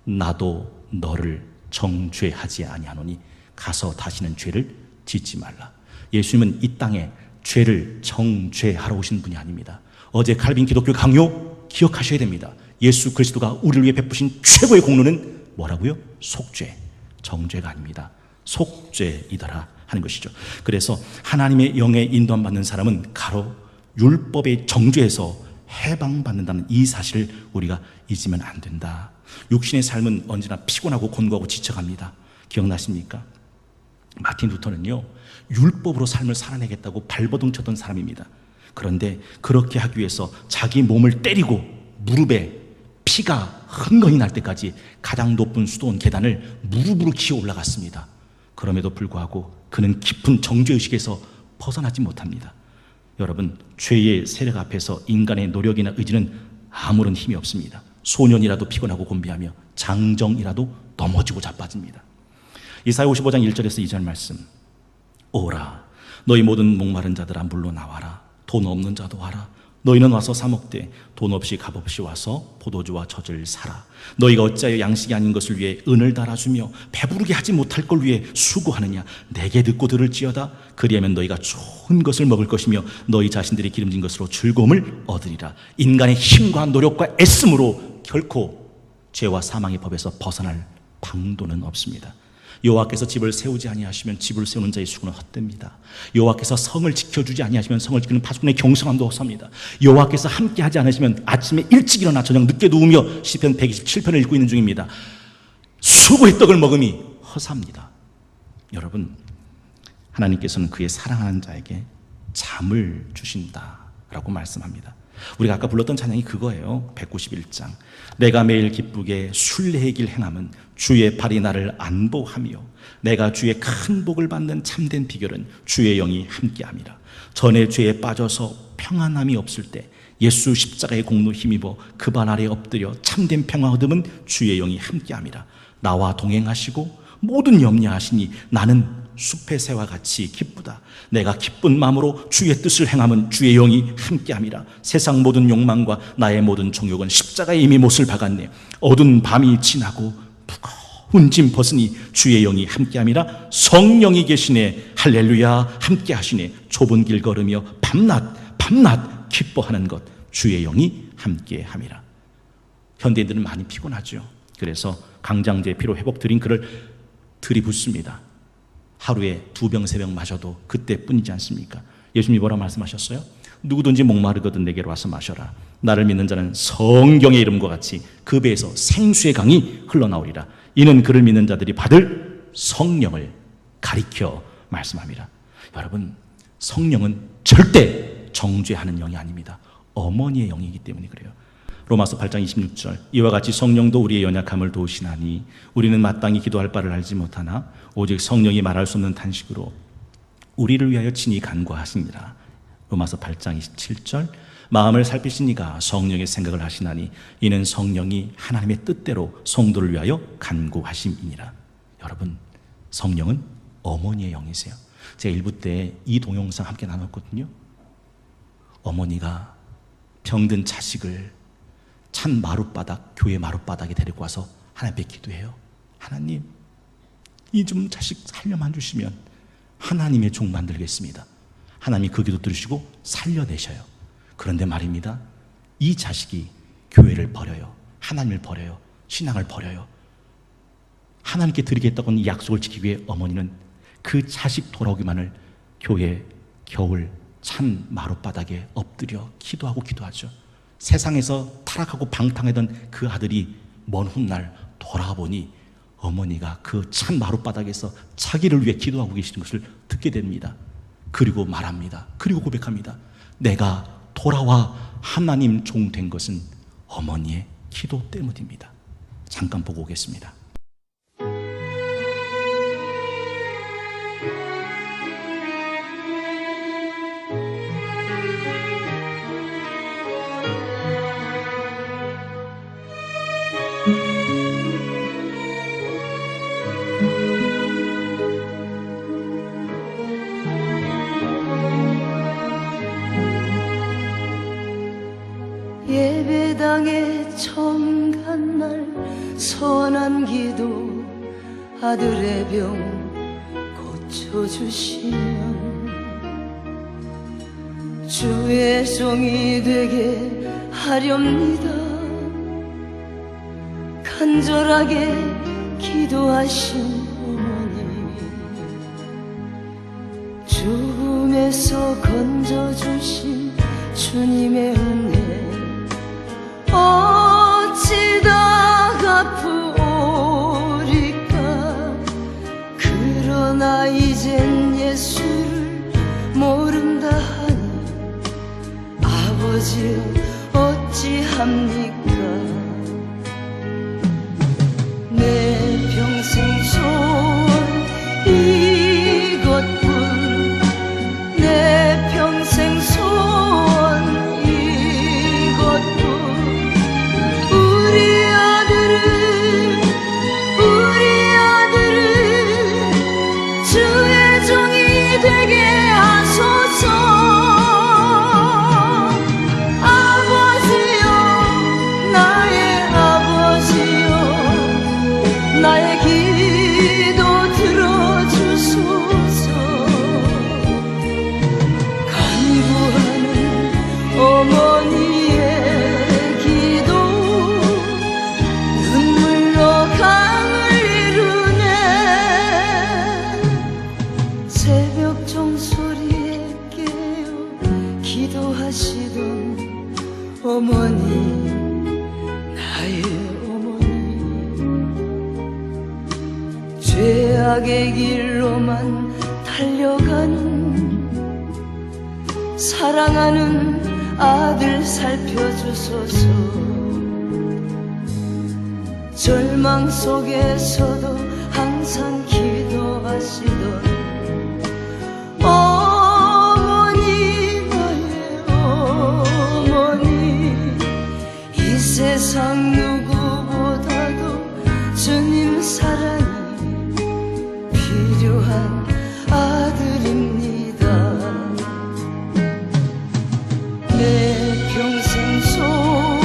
나도 너를 정죄하지 아니하노니 가서 다시는 죄를 짓지 말라. 예수님은 이 땅에 죄를 정죄하러 오신 분이 아닙니다. 어제 칼빈 기독교 강요 기억하셔야 됩니다. 예수 그리스도가 우리를 위해 베푸신 최고의 공로는 뭐라고요? 속죄, 정죄가 아닙니다. 속죄이더라 하는 것이죠. 그래서 하나님의 영에 인도함 받는 사람은 가로 율법의 정죄에서 해방받는다는 이 사실을 우리가 잊으면 안 된다. 육신의 삶은 언제나 피곤하고 곤고하고 지쳐갑니다. 기억나십니까? 마틴 루터는요, 율법으로 삶을 살아내겠다고 발버둥 쳤던 사람입니다. 그런데 그렇게 하기 위해서 자기 몸을 때리고 무릎에 피가 흥건히 날 때까지 가장 높은 수도원 계단을 무릎으로 기어 올라갔습니다. 그럼에도 불구하고 그는 깊은 정죄의식에서 벗어나지 못합니다. 여러분, 죄의 세력 앞에서 인간의 노력이나 의지는 아무런 힘이 없습니다. 소년이라도 피곤하고 곤비하며 장정이라도 넘어지고 자빠집니다. 이사야 55장 1절에서 2절 말씀. 오라, 너희 모든 목마른 자들아 물로 나와라. 돈 없는 자도 와라. 너희는 와서 사 먹되 돈 없이 값 없이 와서 포도주와 젖을 사라. 너희가 어찌하여 양식이 아닌 것을 위해 은을 달아주며 배부르게 하지 못할 걸 위해 수고하느냐. 내게 듣고 들을지어다. 그리하면 너희가 좋은 것을 먹을 것이며 너희 자신들이 기름진 것으로 즐거움을 얻으리라. 인간의 힘과 노력과 애씀으로 결코 죄와 사망의 법에서 벗어날 방도는 없습니다. 여호와께서 집을 세우지 아니하시면 집을 세우는 자의 수고는 헛됩니다. 여호와께서 성을 지켜주지 아니하시면 성을 지키는 파수꾼의 경성함도 헛섭니다. 여호와께서 함께하지 않으시면 아침에 일찍 일어나 저녁 늦게 누우며 시편 127편을 읽고 있는 중입니다. 수고의 떡을 먹음이 허사입니다. 여러분, 하나님께서는 그의 사랑하는 자에게 잠을 주신다라고 말씀합니다. 우리가 아까 불렀던 찬양이 그거예요. 191장. 내가 매일 기쁘게 순례의 길 행함은 주의 팔이 나를 안보하며 내가 주의 큰 복을 받는 참된 비결은 주의 영이 함께함이라. 전에 죄에 빠져서 평안함이 없을 때 예수 십자가의 공로 힘입어 그 발 아래 엎드려 참된 평화 얻음은 주의 영이 함께함이라. 나와 동행하시고 모든 염려하시니 나는 숲의 새와 같이 기쁘다. 내가 기쁜 마음으로 주의 뜻을 행함은 주의 영이 함께함이라. 세상 모든 욕망과 나의 모든 정욕은 십자가에 이미 못을 박았네. 어두운 밤이 지나고 무거운 짐 벗으니 주의 영이 함께함이라. 성령이 계시네. 할렐루야. 함께하시네. 좁은 길 걸으며 밤낮 기뻐하는 것 주의 영이 함께함이라. 현대인들은 많이 피곤하죠. 그래서 강장제 피로 회복 드링크를 들이붓습니다. 하루에 2병 3병 마셔도 그때뿐이지 않습니까? 예수님이 뭐라 말씀하셨어요? 누구든지 목마르거든 내게로 와서 마셔라. 나를 믿는 자는 성경의 이름과 같이 그 배에서 생수의 강이 흘러나오리라. 이는 그를 믿는 자들이 받을 성령을 가리켜 말씀합니다. 여러분, 성령은 절대 정죄하는 영이 아닙니다. 어머니의 영이기 때문에 그래요. 로마서 8장 26절. 이와 같이 성령도 우리의 연약함을 도우시나니 우리는 마땅히 기도할 바를 알지 못하나 오직 성령이 말할 수 없는 탄식으로 우리를 위하여 친히 간구하시니라. 로마서 8장 27절. 마음을 살피시니가 성령의 생각을 하시나니 이는 성령이 하나님의 뜻대로 성도를 위하여 간구하심이니라. 여러분, 성령은 어머니의 영이세요. 제가 1부 때 이 동영상 함께 나눴거든요. 어머니가 병든 자식을 찬 마룻바닥, 교회 마룻바닥에 데리고 와서 하나님께 기도해요. 하나님, 이 좀 자식 살려만 주시면 하나님의 종 만들겠습니다. 하나님이 그 기도 들으시고 살려내셔요. 그런데 말입니다, 이 자식이 교회를 버려요. 하나님을 버려요. 신앙을 버려요. 하나님께 드리겠다고 이 약속을 지키기 위해 어머니는 그 자식 돌아오기만을 교회 겨울 찬 마룻바닥에 엎드려 기도하고 기도하죠. 세상에서 타락하고 방탕하던 그 아들이 먼 훗날 돌아와 보니 어머니가 그 찬 마룻바닥에서 자기를 위해 기도하고 계시는 것을 듣게 됩니다. 그리고 말합니다. 그리고 고백합니다. 내가 돌아와 하나님 종 된 것은 어머니의 기도 때문입니다. 잠깐 보고 오겠습니다. 예배당에 처음 간 날 선한 기도 아들의 병 고쳐주시면 주의 종이 되게 하렵니다. 간절하게 기도하신 어머니, 죽음에서 건져주신 주님의 은혜 어찌다 갚으오리까. 그러나 이젠 예수를 모른다 하니 아버지여 어찌합니까. 내 평생 소원 이것뿐, 내 평생 소원 이것뿐. 우리 아들을 주의 종이 되게 하소서. 아버지여, 나의 아버지여, 나의 기도 들어주소서. 간구하는 어머니의 기도 눈물로 강을 이루네. 새벽 종소리에 깨어 기도하시던 어머니, 나의 어머니. 죄악의 길로만 달려가는 사랑하는 아들 살펴주소서. 절망 속에서도 항상 기도하시던 어머니, 나의 어머니, 이 세상 누구보다도 주님 사랑이 필요한 아들입니다. 내 평생 소원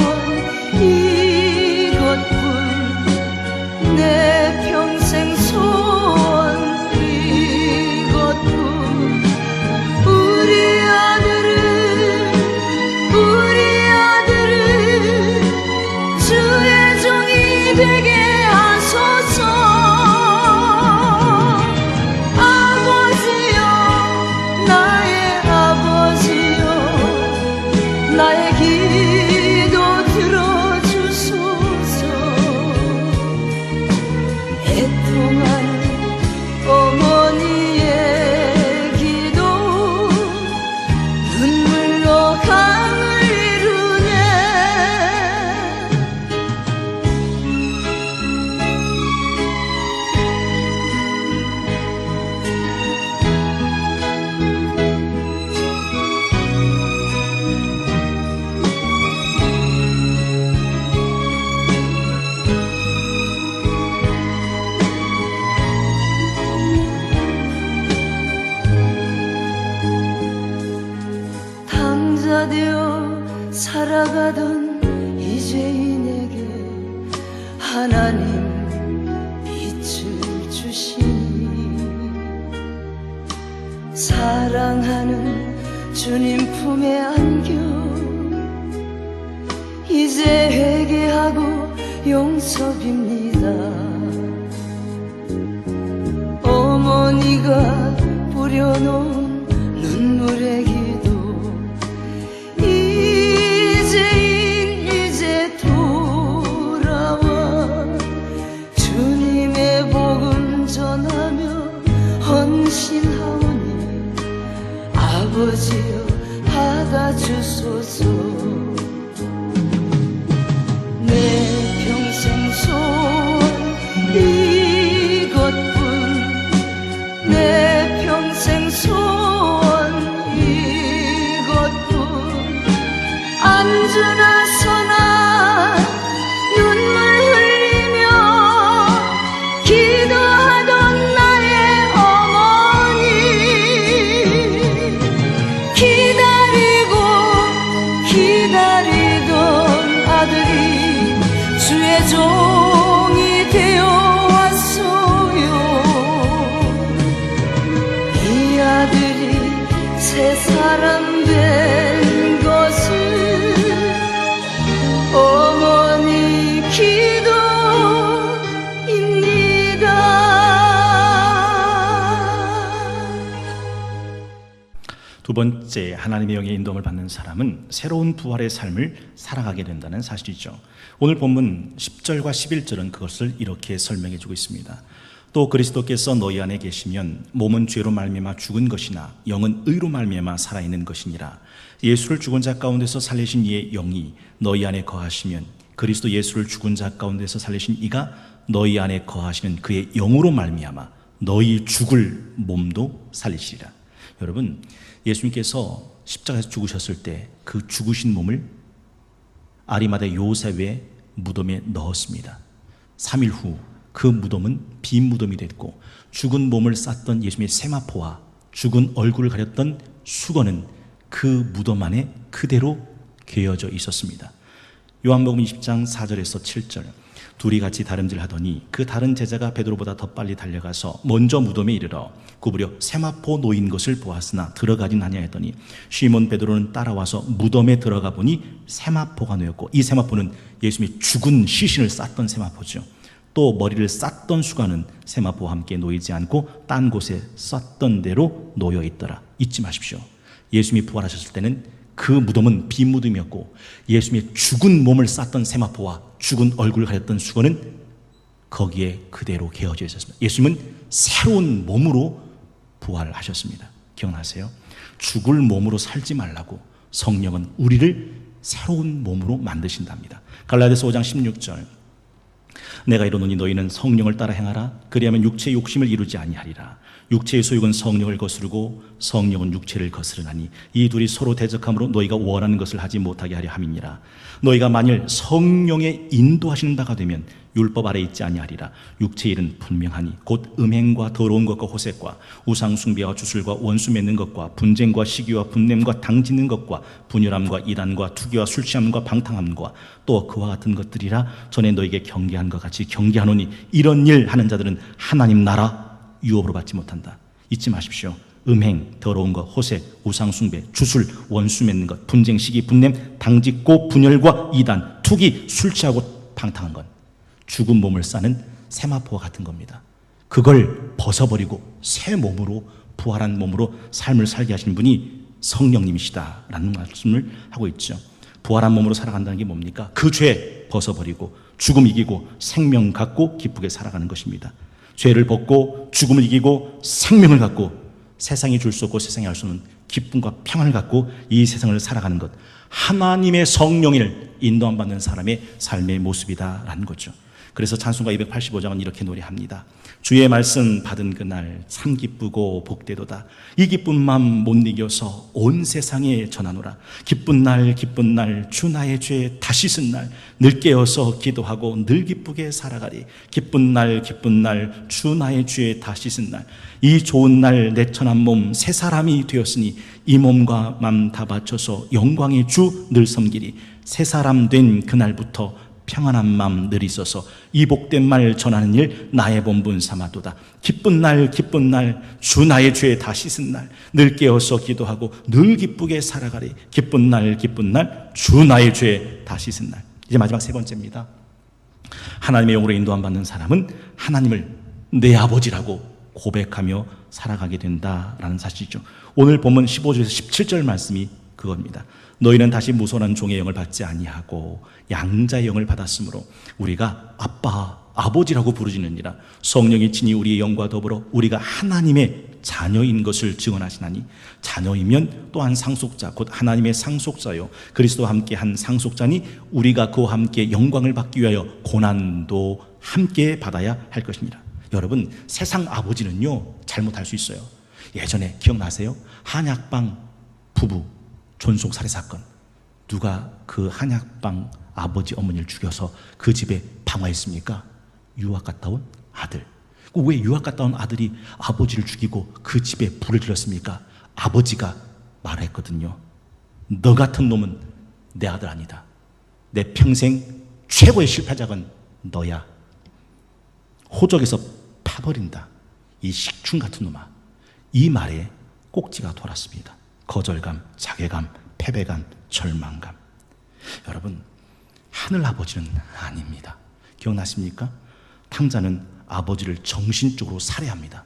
이것뿐, 내 평생 소원 이것뿐. 우리 아들을 주의 종이 되게 하소서. 아버지여, 나의 아버지여, 나의 기도 들어주소서. 애통하는 어머니의 기도 눈물로 강을 이루네. 당자되어 살아가던 이제인에게 하나님 빛을 주시니 사랑하는 주님 품에 안겨 이제 회개하고 용서 빕니다. 어머니가 뿌려놓은 눈물의 기도 이제 돌아와 주님의 복음 전하며 헌신하오니 아버지여 받아주소서. 내 평생 소원 이것뿐, 내 평생 소원 이것뿐. 앉으나 서나 눈물 흘리며 기도하던 나의 어머니, 기다리던 아들이 주의 종이 되어 왔소요. 이 아들이 새 사람 된 것을 어머니 기도입니다. 두 번째, 하나님의 영의 인도를 받는 사람은 새로운 부활의 삶을 살아가게 된다는 사실이죠. 오늘 본문 10절과 11절은 그것을 이렇게 설명해 주고 있습니다. 또 그리스도께서 너희 안에 계시면 몸은 죄로 말미암아 죽은 것이나 영은 의로 말미암아 살아있는 것이니라. 예수를 죽은 자 가운데서 살리신 이의 영이 너희 안에 거하시면 그리스도 예수를 죽은 자 가운데서 살리신 이가 너희 안에 거하시는 그의 영으로 말미암아 너희 죽을 몸도 살리시리라. 여러분, 예수님께서 십자가에서 죽으셨을 때 그 죽으신 몸을 아리마대 요셉의 무덤에 넣었습니다. 3일 후 그 무덤은 빈 무덤이 됐고 죽은 몸을 쌌던 예수님의 세마포와 죽은 얼굴을 가렸던 수건은 그 무덤 안에 그대로 개어져 있었습니다. 요한복음 20장 4절에서 7절, 둘이 같이 다름질하더니 그 다른 제자가 베드로보다 더 빨리 달려가서 먼저 무덤에 이르러 구부려 세마포 놓인 것을 보았으나 들어가진 아니하였더니 시몬 베드로는 따라와서 무덤에 들어가 보니 세마포가 놓였고, 이 세마포는 예수님이 죽은 시신을 쌌던 세마포죠. 또 머리를 쌌던 수건은 세마포와 함께 놓이지 않고 딴 곳에 쌌던 대로 놓여 있더라. 잊지 마십시오. 예수님이 부활하셨을 때는 그 무덤은 빈 무덤이었고 예수님의 죽은 몸을 쌌던 세마포와 죽은 얼굴을 가렸던 수건은 거기에 그대로 개어져 있었습니다. 예수님은 새로운 몸으로 부활하셨습니다. 기억나세요? 죽을 몸으로 살지 말라고 성령은 우리를 새로운 몸으로 만드신답니다. 갈라디아서 5장 16절 내가 이르노니 너희는 성령을 따라 행하라. 그리하면 육체의 욕심을 이루지 아니하리라. 육체의 소욕은 성령을 거스르고 성령은 육체를 거스르나니 이 둘이 서로 대적함으로 너희가 원하는 것을 하지 못하게 하려 함이니라. 너희가 만일 성령의 인도하시는 바가 되면 율법 아래 있지 아니하리라. 육체의 일은 분명하니 곧 음행과 더러운 것과 호색과 우상 숭배와 주술과 원수 맺는 것과 분쟁과 시기와 분냄과 당짓는 것과 분열함과 이단과 투기와 술 취함과 방탕함과 또 그와 같은 것들이라. 전에 너에게 경계한 것 같이 경계하노니 이런 일 하는 자들은 하나님 나라 유업으로 받지 못한다. 잊지 마십시오. 음행, 더러운 것, 호색, 우상 숭배, 주술, 원수 맺는 것, 분쟁, 시기, 분냄, 당짓고 분열과 이단, 투기, 술 취하고 방탕한 것, 죽은 몸을 싸는 세마포와 같은 겁니다. 그걸 벗어버리고 새 몸으로, 부활한 몸으로 삶을 살게 하시는 분이 성령님이시다라는 말씀을 하고 있죠. 부활한 몸으로 살아간다는 게 뭡니까? 그 죄 벗어버리고 죽음 이기고 생명 갖고 기쁘게 살아가는 것입니다. 죄를 벗고 죽음을 이기고 생명을 갖고 세상이 줄 수 없고 세상이 알 수 없는 기쁨과 평안을 갖고 이 세상을 살아가는 것, 하나님의 성령을 인도함 받는 사람의 삶의 모습이다라는 거죠. 그래서 찬송가 285장은 이렇게 노래합니다. 주의 말씀 받은 그날 참 기쁘고 복되도다. 이 기쁜 마음 못 이겨서 온 세상에 전하노라. 기쁜 날 기쁜 날 주 나의 죄 다 씻은 날 늘 깨어서 기도하고 늘 기쁘게 살아가리. 기쁜 날 기쁜 날 주 나의 죄 다 씻은 날 이 좋은 날 내 천한 몸 새 사람이 되었으니 이 몸과 맘 다 바쳐서 영광의 주 늘 섬기리. 새 사람 된 그날부터 평안한 마음 늘 있어서 이 복된 말 전하는 일 나의 본분 삼아도다. 기쁜 날 기쁜 날 주 나의 죄 다 씻은 날 늘 깨어서 기도하고 늘 기쁘게 살아가리. 기쁜 날 기쁜 날 주 나의 죄 다 씻은 날. 이제 마지막 세 번째입니다. 하나님의 영으로 인도함 받는 사람은 하나님을 내 아버지라고 고백하며 살아가게 된다라는 사실이죠. 오늘 본문 15절에서 17절 말씀이 그겁니다. 너희는 다시 무선한 종의 영을 받지 아니하고 양자의 영을 받았으므로 우리가 아빠, 아버지라고 부르짖느니라. 성령이 친히 우리의 영과 더불어 우리가 하나님의 자녀인 것을 증언하시나니 자녀이면 또한 상속자 곧 하나님의 상속자요 그리스도와 함께 한 상속자니 우리가 그와 함께 영광을 받기 위하여 고난도 함께 받아야 할 것이니라. 여러분, 세상 아버지는요 잘못할 수 있어요. 예전에 기억나세요? 한약방 부부 존속 살해 사건, 누가 그 한약방 아버지 어머니를 죽여서 그 집에 방화했습니까? 유학 갔다 온 아들. 왜 유학 갔다 온 아들이 아버지를 죽이고 그 집에 불을 질렀습니까? 아버지가 말했거든요. 너 같은 놈은 내 아들 아니다. 내 평생 최고의 실패작은 너야. 호적에서 파버린다. 이 식충 같은 놈아. 이 말에 꼭지가 돌았습니다. 거절감, 자괴감, 패배감, 절망감. 여러분, 하늘 아버지는 아닙니다. 기억나십니까? 탕자는 아버지를 정신적으로 살해합니다.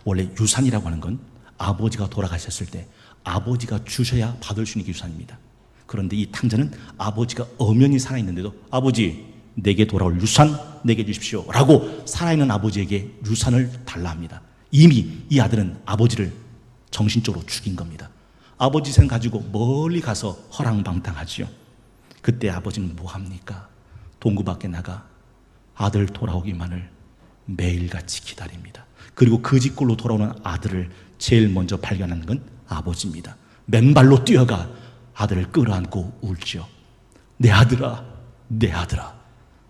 원래 유산이라고 하는 건 아버지가 돌아가셨을 때 아버지가 주셔야 받을 수 있는 게 유산입니다. 그런데 이 탕자는 아버지가 엄연히 살아있는데도 아버지, 내게 돌아올 유산 내게 주십시오 라고 살아있는 아버지에게 유산을 달라 합니다. 이미 이 아들은 아버지를 정신적으로 죽인 겁니다. 아버지 생 가지고 멀리 가서 허랑방탕하지요. 그때 아버지는 뭐 합니까? 동구 밖에 나가 아들 돌아오기만을 매일같이 기다립니다. 그리고 그 집골로 돌아오는 아들을 제일 먼저 발견하는 건 아버지입니다. 맨발로 뛰어가 아들을 끌어안고 울지요. 내 아들아, 내 아들아.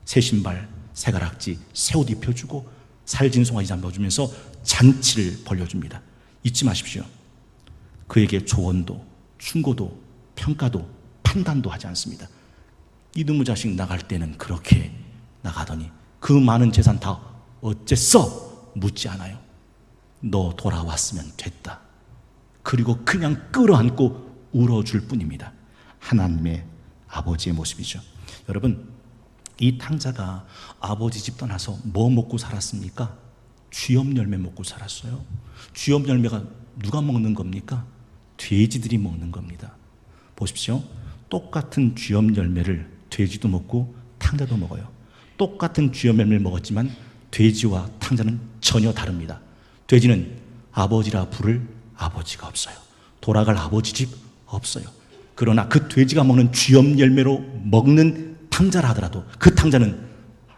새 신발, 새 가락지, 새 옷 입혀주고 살진 송아지 잡아주면서 잔치를 벌려줍니다. 잊지 마십시오. 그에게 조언도, 충고도, 평가도, 판단도 하지 않습니다. 이놈의 자식 나갈 때는 그렇게 나가더니 그 많은 재산 다 어째서 묻지 않아요. 너 돌아왔으면 됐다. 그리고 그냥 끌어안고 울어줄 뿐입니다. 하나님의 아버지의 모습이죠. 여러분, 이 탕자가 아버지 집 떠나서 뭐 먹고 살았습니까? 쥐염 열매 먹고 살았어요. 쥐염 열매가 누가 먹는 겁니까? 돼지들이 먹는 겁니다. 보십시오. 똑같은 쥐염 열매를 돼지도 먹고 탕자도 먹어요. 똑같은 쥐염 열매를 먹었지만 돼지와 탕자는 전혀 다릅니다. 돼지는 아버지라 부를 아버지가 없어요. 돌아갈 아버지 집 없어요. 그러나 그 돼지가 먹는 쥐염 열매로 먹는 탕자라 하더라도 그 탕자는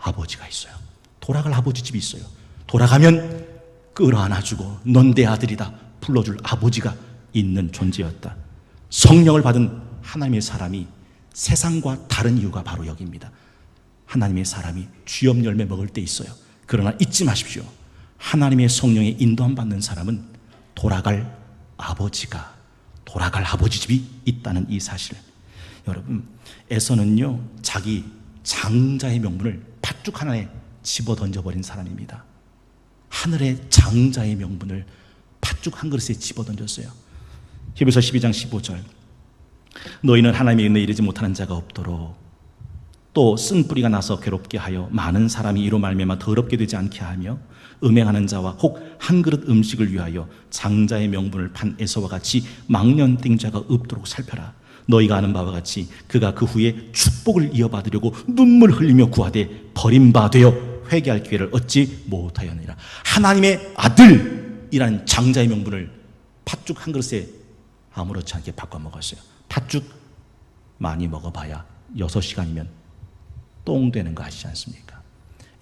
아버지가 있어요. 돌아갈 아버지 집이 있어요. 돌아가면 끌어안아주고 넌 내 아들이다 불러줄 아버지가 있는 존재였다. 성령을 받은 하나님의 사람이 세상과 다른 이유가 바로 여기입니다. 하나님의 사람이 쥐염 열매 먹을 때 있어요. 그러나 잊지 마십시오. 하나님의 성령의 인도함 받는 사람은 돌아갈 아버지 집이 있다는 이 사실. 여러분, 에서는요 자기 장자의 명분을 팥죽 하나에 집어 던져버린 사람입니다. 하늘의 장자의 명분을 팥죽 한 그릇에 집어 던졌어요. 히브리서 12장 15절, 너희는 하나님의 은혜에 이르지 못하는 자가 없도록 또 쓴 뿌리가 나서 괴롭게 하여 많은 사람이 이로 말미암아 더럽게 되지 않게 하며 음행하는 자와 혹 한 그릇 음식을 위하여 장자의 명분을 판 에서와 같이 망년된 자가 없도록 살펴라. 너희가 아는 바와 같이 그가 그 후에 축복을 이어받으려고 눈물 흘리며 구하되 버림바 되어 회개할 기회를 얻지 못하였느니라. 하나님의 아들이라는 장자의 명분을 팥죽 한 그릇에 아무렇지 않게 바꿔 먹었어요. 팥죽 많이 먹어봐야 6시간이면 똥 되는 거 아시지 않습니까?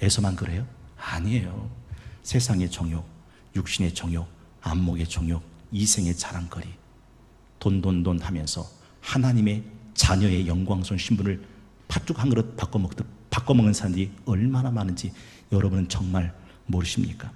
에서만 그래요? 아니에요. 세상의 정욕, 육신의 정욕, 안목의 정욕, 이생의 자랑거리, 돈 하면서 하나님의 자녀의 영광스러운 신분을 팥죽 한 그릇 바꿔 먹는 사람들이 얼마나 많은지 여러분은 정말 모르십니까?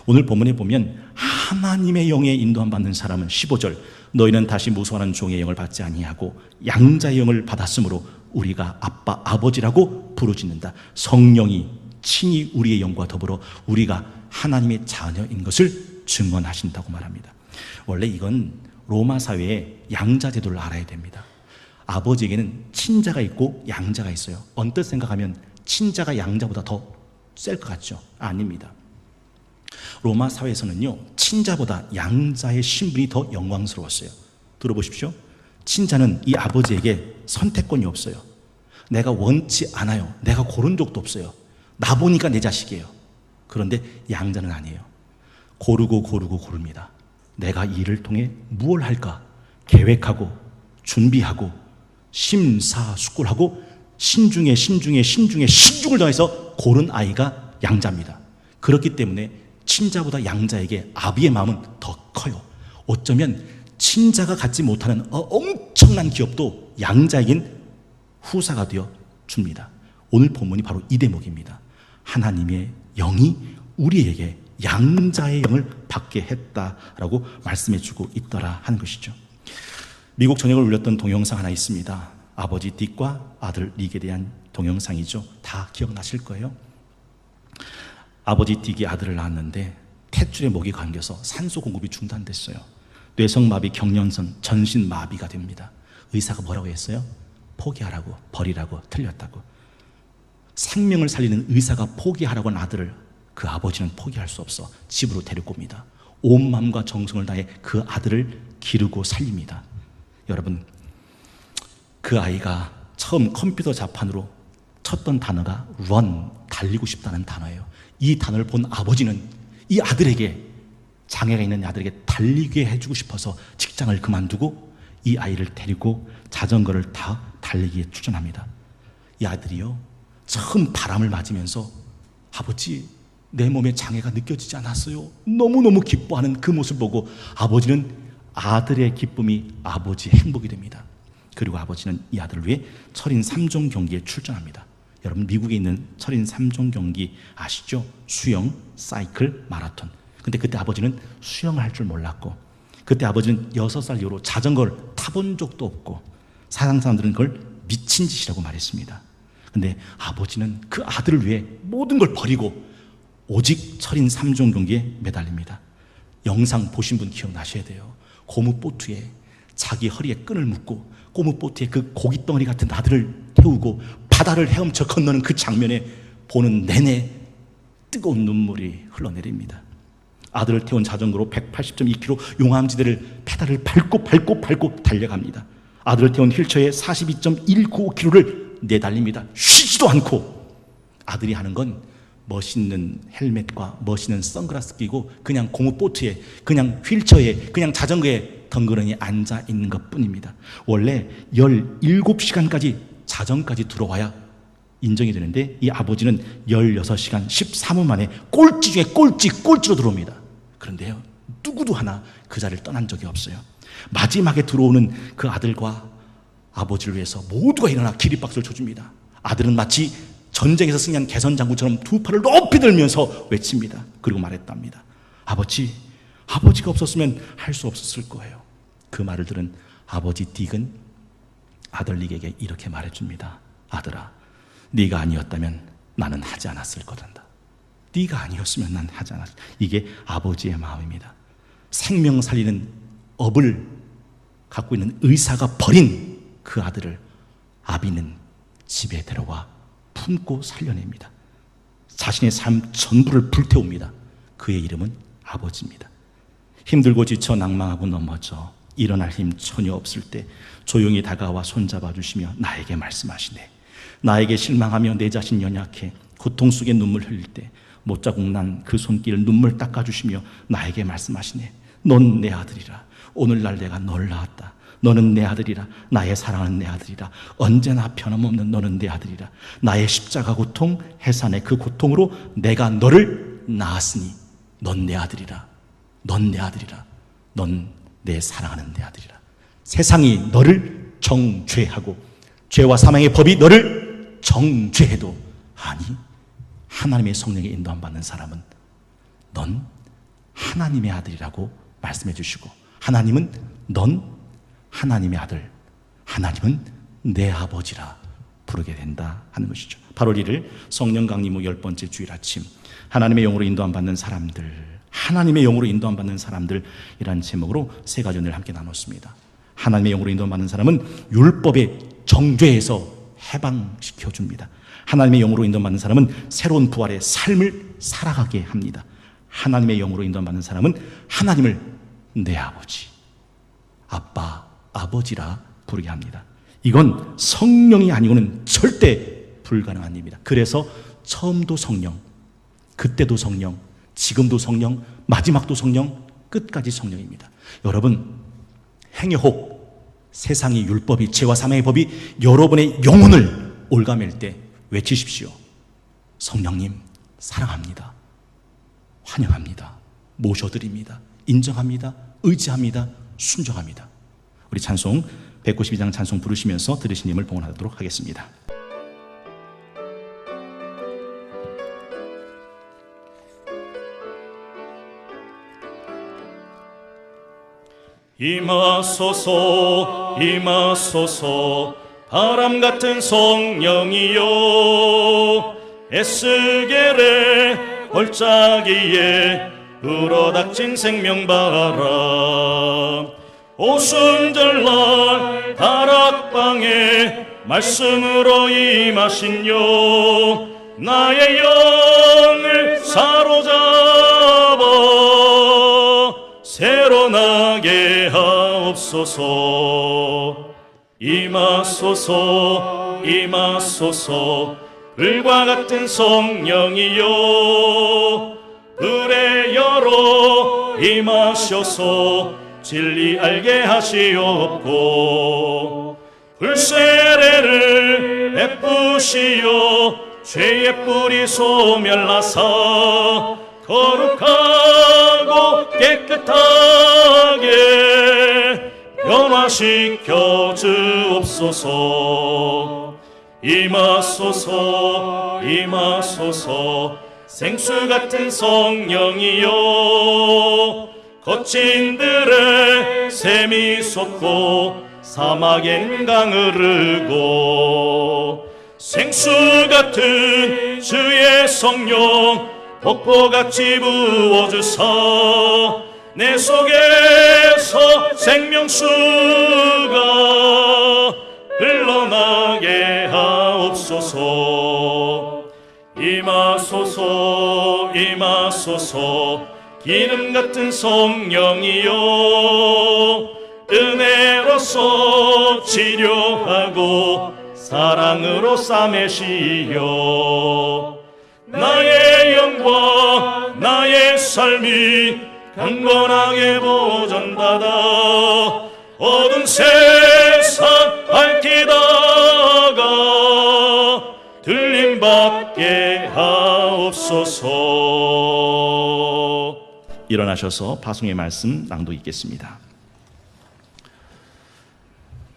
오늘 본문에 보면 하나님의 영에 인도함 받는 사람은 15절, 너희는 다시 무서워하는 종의 영을 받지 아니하고 양자의 영을 받았으므로 우리가 아빠 아버지라고 부르짖는다. 성령이 친히 우리의 영과 더불어 우리가 하나님의 자녀인 것을 증언하신다고 말합니다. 원래 이건 로마 사회의 양자 제도를 알아야 됩니다. 아버지에게는 친자가 있고 양자가 있어요. 언뜻 생각하면 친자가 양자보다 더 셀 것 같죠? 아닙니다. 로마 사회에서는요 친자보다 양자의 신분이 더 영광스러웠어요. 들어보십시오. 친자는 이 아버지에게 선택권이 없어요. 내가 원치 않아요. 내가 고른 적도 없어요. 나 보니까 내 자식이에요. 그런데 양자는 아니에요. 고릅니다. 내가 이 일을 통해 무엇을 할까 계획하고 준비하고 심사숙고하고 신중에 신중을 더해서 고른 아이가 양자입니다. 그렇기 때문에 친자보다 양자에게 아비의 마음은 더 커요. 어쩌면 친자가 갖지 못하는 엄청난 기업도 양자에겐 후사가 되어 줍니다. 오늘 본문이 바로 이 대목입니다. 하나님의 영이 우리에게 양자의 영을 받게 했다라고 말씀해 주고 있더라 하는 것이죠. 미국 전역을 울렸던 동영상 하나 있습니다. 아버지 딕과 아들 릭에 대한 동영상이죠. 다 기억나실 거예요. 아버지 딕이 아들을 낳았는데 탯줄에 목이 감겨서 산소 공급이 중단됐어요. 뇌성마비, 경련성, 전신마비가 됩니다. 의사가 뭐라고 했어요? 포기하라고, 버리라고, 틀렸다고. 생명을 살리는 의사가 포기하라고 한 아들을 그 아버지는 포기할 수 없어 집으로 데리고 옵니다. 온 마음과 정성을 다해 그 아들을 기르고 살립니다. 여러분, 그 아이가 처음 컴퓨터 자판으로 쳤던 단어가 run, 달리고 싶다는 단어예요. 이 단어를 본 아버지는 이 아들에게, 장애가 있는 아들에게 달리게 해주고 싶어서 직장을 그만두고 이 아이를 데리고 자전거를 타 달리기에 출전합니다. 이 아들이요 처음 바람을 맞으면서 아버지 내 몸에 장애가 느껴지지 않았어요. 너무너무 기뻐하는 그 모습을 보고 아버지는 아들의 기쁨이 아버지의 행복이 됩니다. 그리고 아버지는 이 아들을 위해 철인 3종 경기에 출전합니다. 여러분 미국에 있는 철인 3종 경기 아시죠? 수영, 사이클, 마라톤. 근데 그때 아버지는 수영을 할 줄 몰랐고 그때 아버지는 6살 이후로 자전거를 타본 적도 없고 세상 사람들은 그걸 미친 짓이라고 말했습니다. 근데 아버지는 그 아들을 위해 모든 걸 버리고 오직 철인 3종 경기에 매달립니다. 영상 보신 분 기억나셔야 돼요. 고무보트에 자기 허리에 끈을 묶고 고무보트에 그 고깃덩어리 같은 아들을 태우고 바다를 헤엄쳐 건너는 그 장면에 보는 내내 뜨거운 눈물이 흘러내립니다. 아들을 태운 자전거로 180.2km 용암지대를 페달을 밟고 달려갑니다. 아들을 태운 휠체어에 42.195km를 내달립니다. 쉬지도 않고. 아들이 하는 건 멋있는 헬멧과 멋있는 선글라스 끼고 그냥 고무보트에 그냥 휠체어에 그냥 자전거에 덩그러니 앉아 있는 것뿐입니다. 원래 17시간까지 자정까지 들어와야 인정이 되는데 이 아버지는 16시간 13분 만에 꼴찌 중에 꼴찌로 들어옵니다. 그런데요, 누구도 하나 그 자리를 떠난 적이 없어요. 마지막에 들어오는 그 아들과 아버지를 위해서 모두가 일어나 기립박수를 쳐줍니다. 아들은 마치 전쟁에서 승리한 개선장군처럼 두 팔을 높이 들면서 외칩니다. 그리고 말했답니다. 아버지가 없었으면 할 수 없었을 거예요. 그 말을 들은 아버지 딕은 아들 닉에게 이렇게 말해줍니다. 아들아, 네가 아니었다면 나는 하지 않았을 거단다. 네가 아니었으면 난 하지 않았을. 이게 아버지의 마음입니다. 생명 살리는 업을 갖고 있는 의사가 버린 그 아들을 아비는 집에 데려와 품고 살려냅니다. 자신의 삶 전부를 불태웁니다. 그의 이름은 아버지입니다. 힘들고 지쳐 낭망하고 넘어져 일어날 힘 전혀 없을 때 조용히 다가와 손잡아 주시며 나에게 말씀하시네. 나에게 실망하며 내 자신 연약해 고통 속에 눈물 흘릴 때 못자국 난 그 손길을 눈물 닦아주시며 나에게 말씀하시네. 넌 내 아들이라. 오늘날 내가 널 낳았다. 너는 내 아들이라. 나의 사랑하는 내 아들이라. 언제나 변함없는 너는 내 아들이라. 나의 십자가 고통, 해산의 그 고통으로 내가 너를 낳았으니 넌 내 아들이라. 넌 내 아들이라. 넌 내 사랑하는 내 아들이라. 세상이 너를 정죄하고 죄와 사망의 법이 너를 정죄해도 아니, 하나님의 성령에 인도함 받는 사람은 넌 하나님의 아들이라고 말씀해 주시고, 하나님은 넌 하나님의 아들, 하나님은 내 아버지라 부르게 된다 하는 것이죠. 8월 1일 성령 강림 후 10번째 주일 아침, 하나님의 영으로 인도함 받는 사람들, 하나님의 영으로 인도함 받는 사람들이라는 제목으로 세 가지 은혜를 함께 나눴습니다. 하나님의 영으로 인도함 받는 사람은 율법의 정죄에서 해방시켜 줍니다. 하나님의 영으로 인도함 받는 사람은 새로운 부활의 삶을 살아가게 합니다. 하나님의 영으로 인도함 받는 사람은 하나님을 내 아버지, 아빠, 아버지라 부르게 합니다. 이건 성령이 아니고는 절대 불가능한 일입니다. 그래서 처음도 성령, 그때도 성령, 지금도 성령, 마지막도 성령, 끝까지 성령입니다. 여러분, 행여 혹 세상의 율법이, 죄와 사망의 법이 여러분의 영혼을 올가맬 때 외치십시오. 성령님 사랑합니다. 환영합니다. 모셔드립니다. 인정합니다. 의지합니다. 순종합니다. 우리 찬송 192장 찬송 부르시면서 들으신 님을 봉헌하도록 하겠습니다. 임하소서 임하소서 바람 같은 성령이여 에스겔의 골짜기에 울어닥친 생명바람 오순절날 다락방에 말씀으로 임하신요 나의 영을 사로잡아 새로 나게 하옵소서. 임하소서 임하소서 불과 같은 성령이여 불에 열어 임하셔서 진리 알게 하시옵고 불세례를 베푸시어 죄의 뿌리 소멸하사 거룩하고 깨끗하게 변화시켜 주옵소서. 임하소서 임하소서 생수 같은 성령이여 거친 들에 샘이 솟고 사막엔 강을 흐르고 생수 같은 주의 성령 폭포같이 부어주사 내 속에서 생명수가 흘러나게 하옵소서. 임하소서 임하소서 기름 같은 성령이여 은혜로서 치료하고 사랑으로 싸매시여 나의 영광 나의 삶이 강건하게 보존받아 어두운 세상 밝히다가 들림받게 하옵소서. 일어나셔서 파송의 말씀 낭독하겠습니다.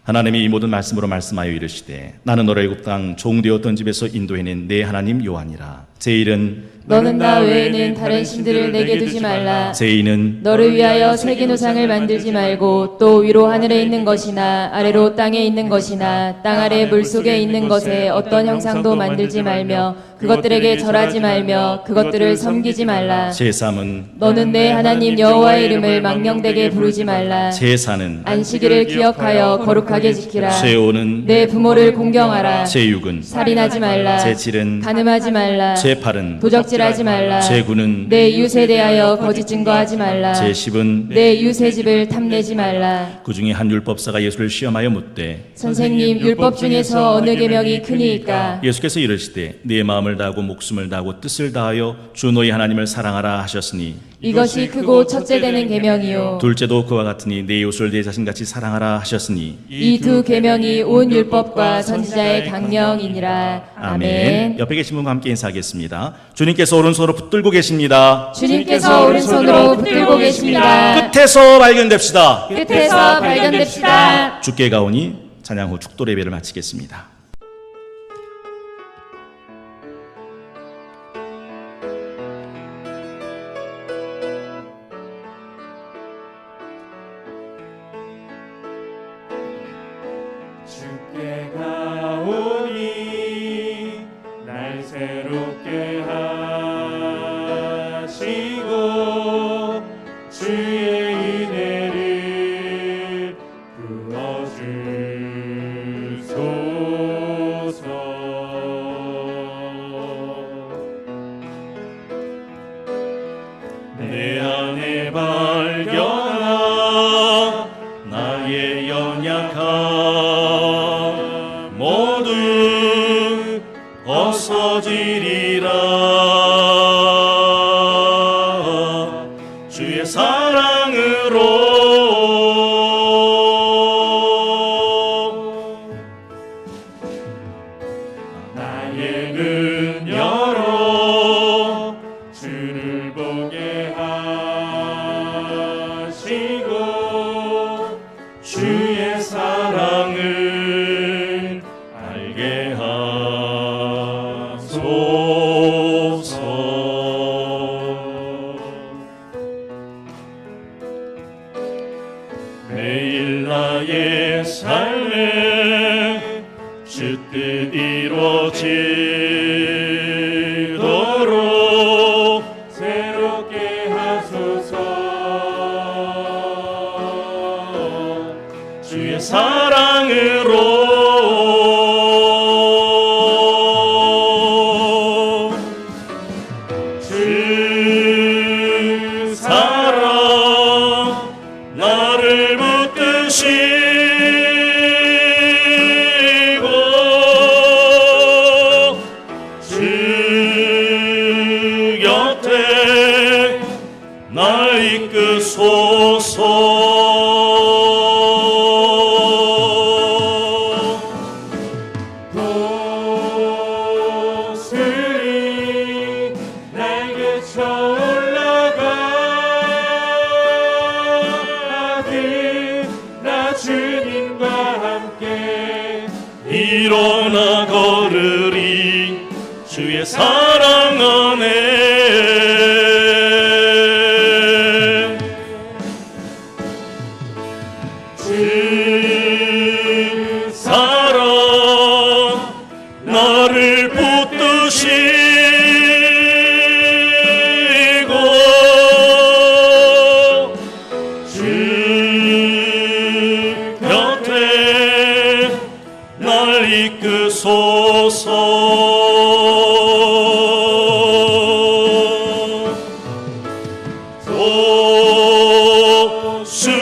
하나님이 이 모든 말씀으로 말씀하여 이르시되 나는 너를 애굽 땅 종되었던 집에서 인도해낸 내 하나님 여호와니라. 제 일은 너는 나 외에는 다른 신들을 내게 두지 말라. 제 이는 너를 위하여 세계 우상을 만들지 말고 또 위로 하늘에 있는 것이나 아래로 땅에 있는 것이나 땅 아래 물속에 있는 것에 어떤 형상도 만들지 말며 그것들에게 절하지 말며 그것들을 섬기지 말라. 제3은 너는 내 하나님 여호와의 이름을 망령되게 부르지 말라. 제4는 안식일을 기억하여 거룩하게 지키라. 제5는 내 부모를 공경하라. 제6은 살인하지 말라. 제7은 간음하지 말라. 제8은 도적질하지 말라. 제9는 내 이웃에 대하여 거짓 증거하지 말라. 제10은 내 이웃의 집을 탐내지 말라. 그 중에 한 율법사가 예수를 시험하여 묻되 선생님, 율법 중에서 어느 계명이 크니이까? 예수께서 이르시되 네 마음을 다하고 목숨을 다하고 뜻을 다하여 주 너희 하나님을 사랑하라 하셨으니 이것이 크고 첫째 되는 계명이요 둘째도 그와 같으니 내 이웃을 내 자신같이 사랑하라 하셨으니 이 두 계명이 온 율법과 선지자의 강령이니라. 아멘. 옆에 계신 분과 함께 인사하겠습니다. 주님께서 오른손으로 붙들고 계십니다. 주님께서 오른손으로 붙들고 계십니다. 끝에서 발견됩시다. 끝에서 발견됩시다. 주께 가오니 찬양 후 축도 예배를 마치겠습니다. 주께 가오니 날 새롭게 하시고 주의 은혜를 부어주소서. 내 안에 발견한 나의 연약함 모두 없어지리라. 주의 사랑으로 나의 눈 열어 주를 보게 하시고 주의 사랑을 알게 하소서. 매일 나의 삶에 주 뜻 이루어지도록 새롭게 하소서. 주의 사랑으로 주 사랑 나를 붙드시고 주 곁에 날 이끄소서. 도슬이 날개 쳐올라가듯 나 주님과 함께 일어나 걸으리. 주의 사랑 안에 주 사랑 나를 붙드시고 주 곁에 날 이끄소서.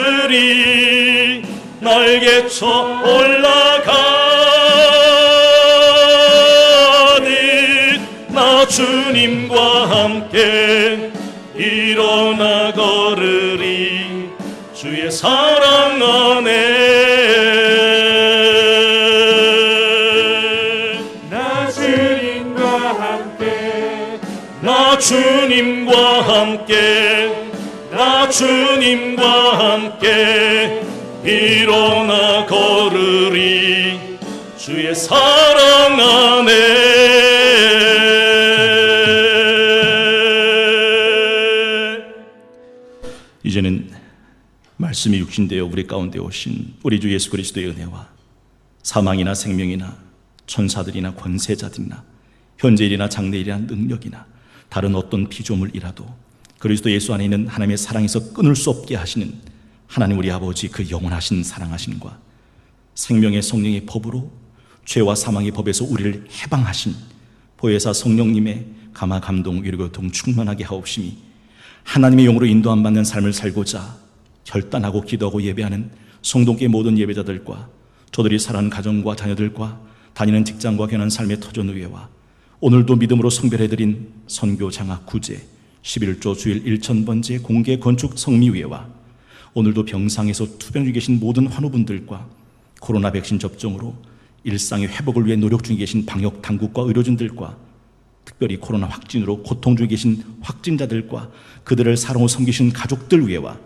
도술이 날개 쳐 올라가듯 나 주님과 함께 일어나 걸으 나 주님과 함께 나 주님과 함께 일어나 걸으리 주의 사랑 안에. 이제는 말씀이 육신되어 우리 가운데 오신 우리 주 예수 그리스도의 은혜와 사망이나 생명이나 천사들이나 권세자들이나 현재일이나 장래일이나 능력이나 다른 어떤 피조물이라도 그리스도 예수 안에 있는 하나님의 사랑에서 끊을 수 없게 하시는 하나님 우리 아버지 그 영원하신 사랑하심과 생명의 성령의 법으로 죄와 사망의 법에서 우리를 해방하신 보혜사 성령님의 감화 감동 위로 교통 충만하게 하옵심이 하나님의 영으로 인도함 받는 삶을 살고자 결단하고 기도하고 예배하는 성동교의 모든 예배자들과 저들이 살아가는 가정과 자녀들과 다니는 직장과 귀한 삶의 터전의회와 오늘도 믿음으로 성별해드린 선교 장학 구제 11조 주일 1000번째 공개 건축 성미회와 오늘도 병상에서 투병 중에 계신 모든 환우분들과 코로나 백신 접종으로 일상의 회복을 위해 노력 중에 계신 방역 당국과 의료진들과 특별히 코로나 확진으로 고통 중에 계신 확진자들과 그들을 사랑으로 섬기신 가족들 위해와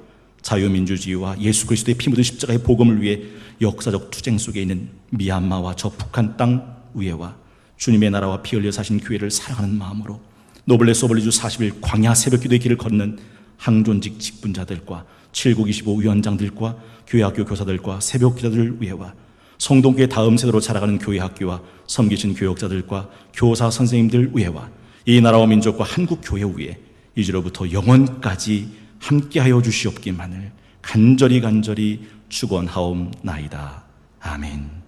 자유민주주의와 예수 그리스도의 피 묻은 십자가의 복음을 위해 역사적 투쟁 속에 있는 미얀마와 저 북한 땅 위에와 주님의 나라와 피 흘려 사신 교회를 사랑하는 마음으로 노블레스 오블리주 40일 광야 새벽기도의 길을 걷는 항존직 직분자들과 7925 위원장들과 교회학교 교사들과 새벽기도들을 위해와 성동교회 다음 세대로 자라가는 교회학교와 섬기신 교역자들과 교사 선생님들 위해와 이 나라와 민족과 한국교회 위에 이제로부터 영원까지 함께하여 주시옵기만을 간절히 축원하옵나이다. 아멘.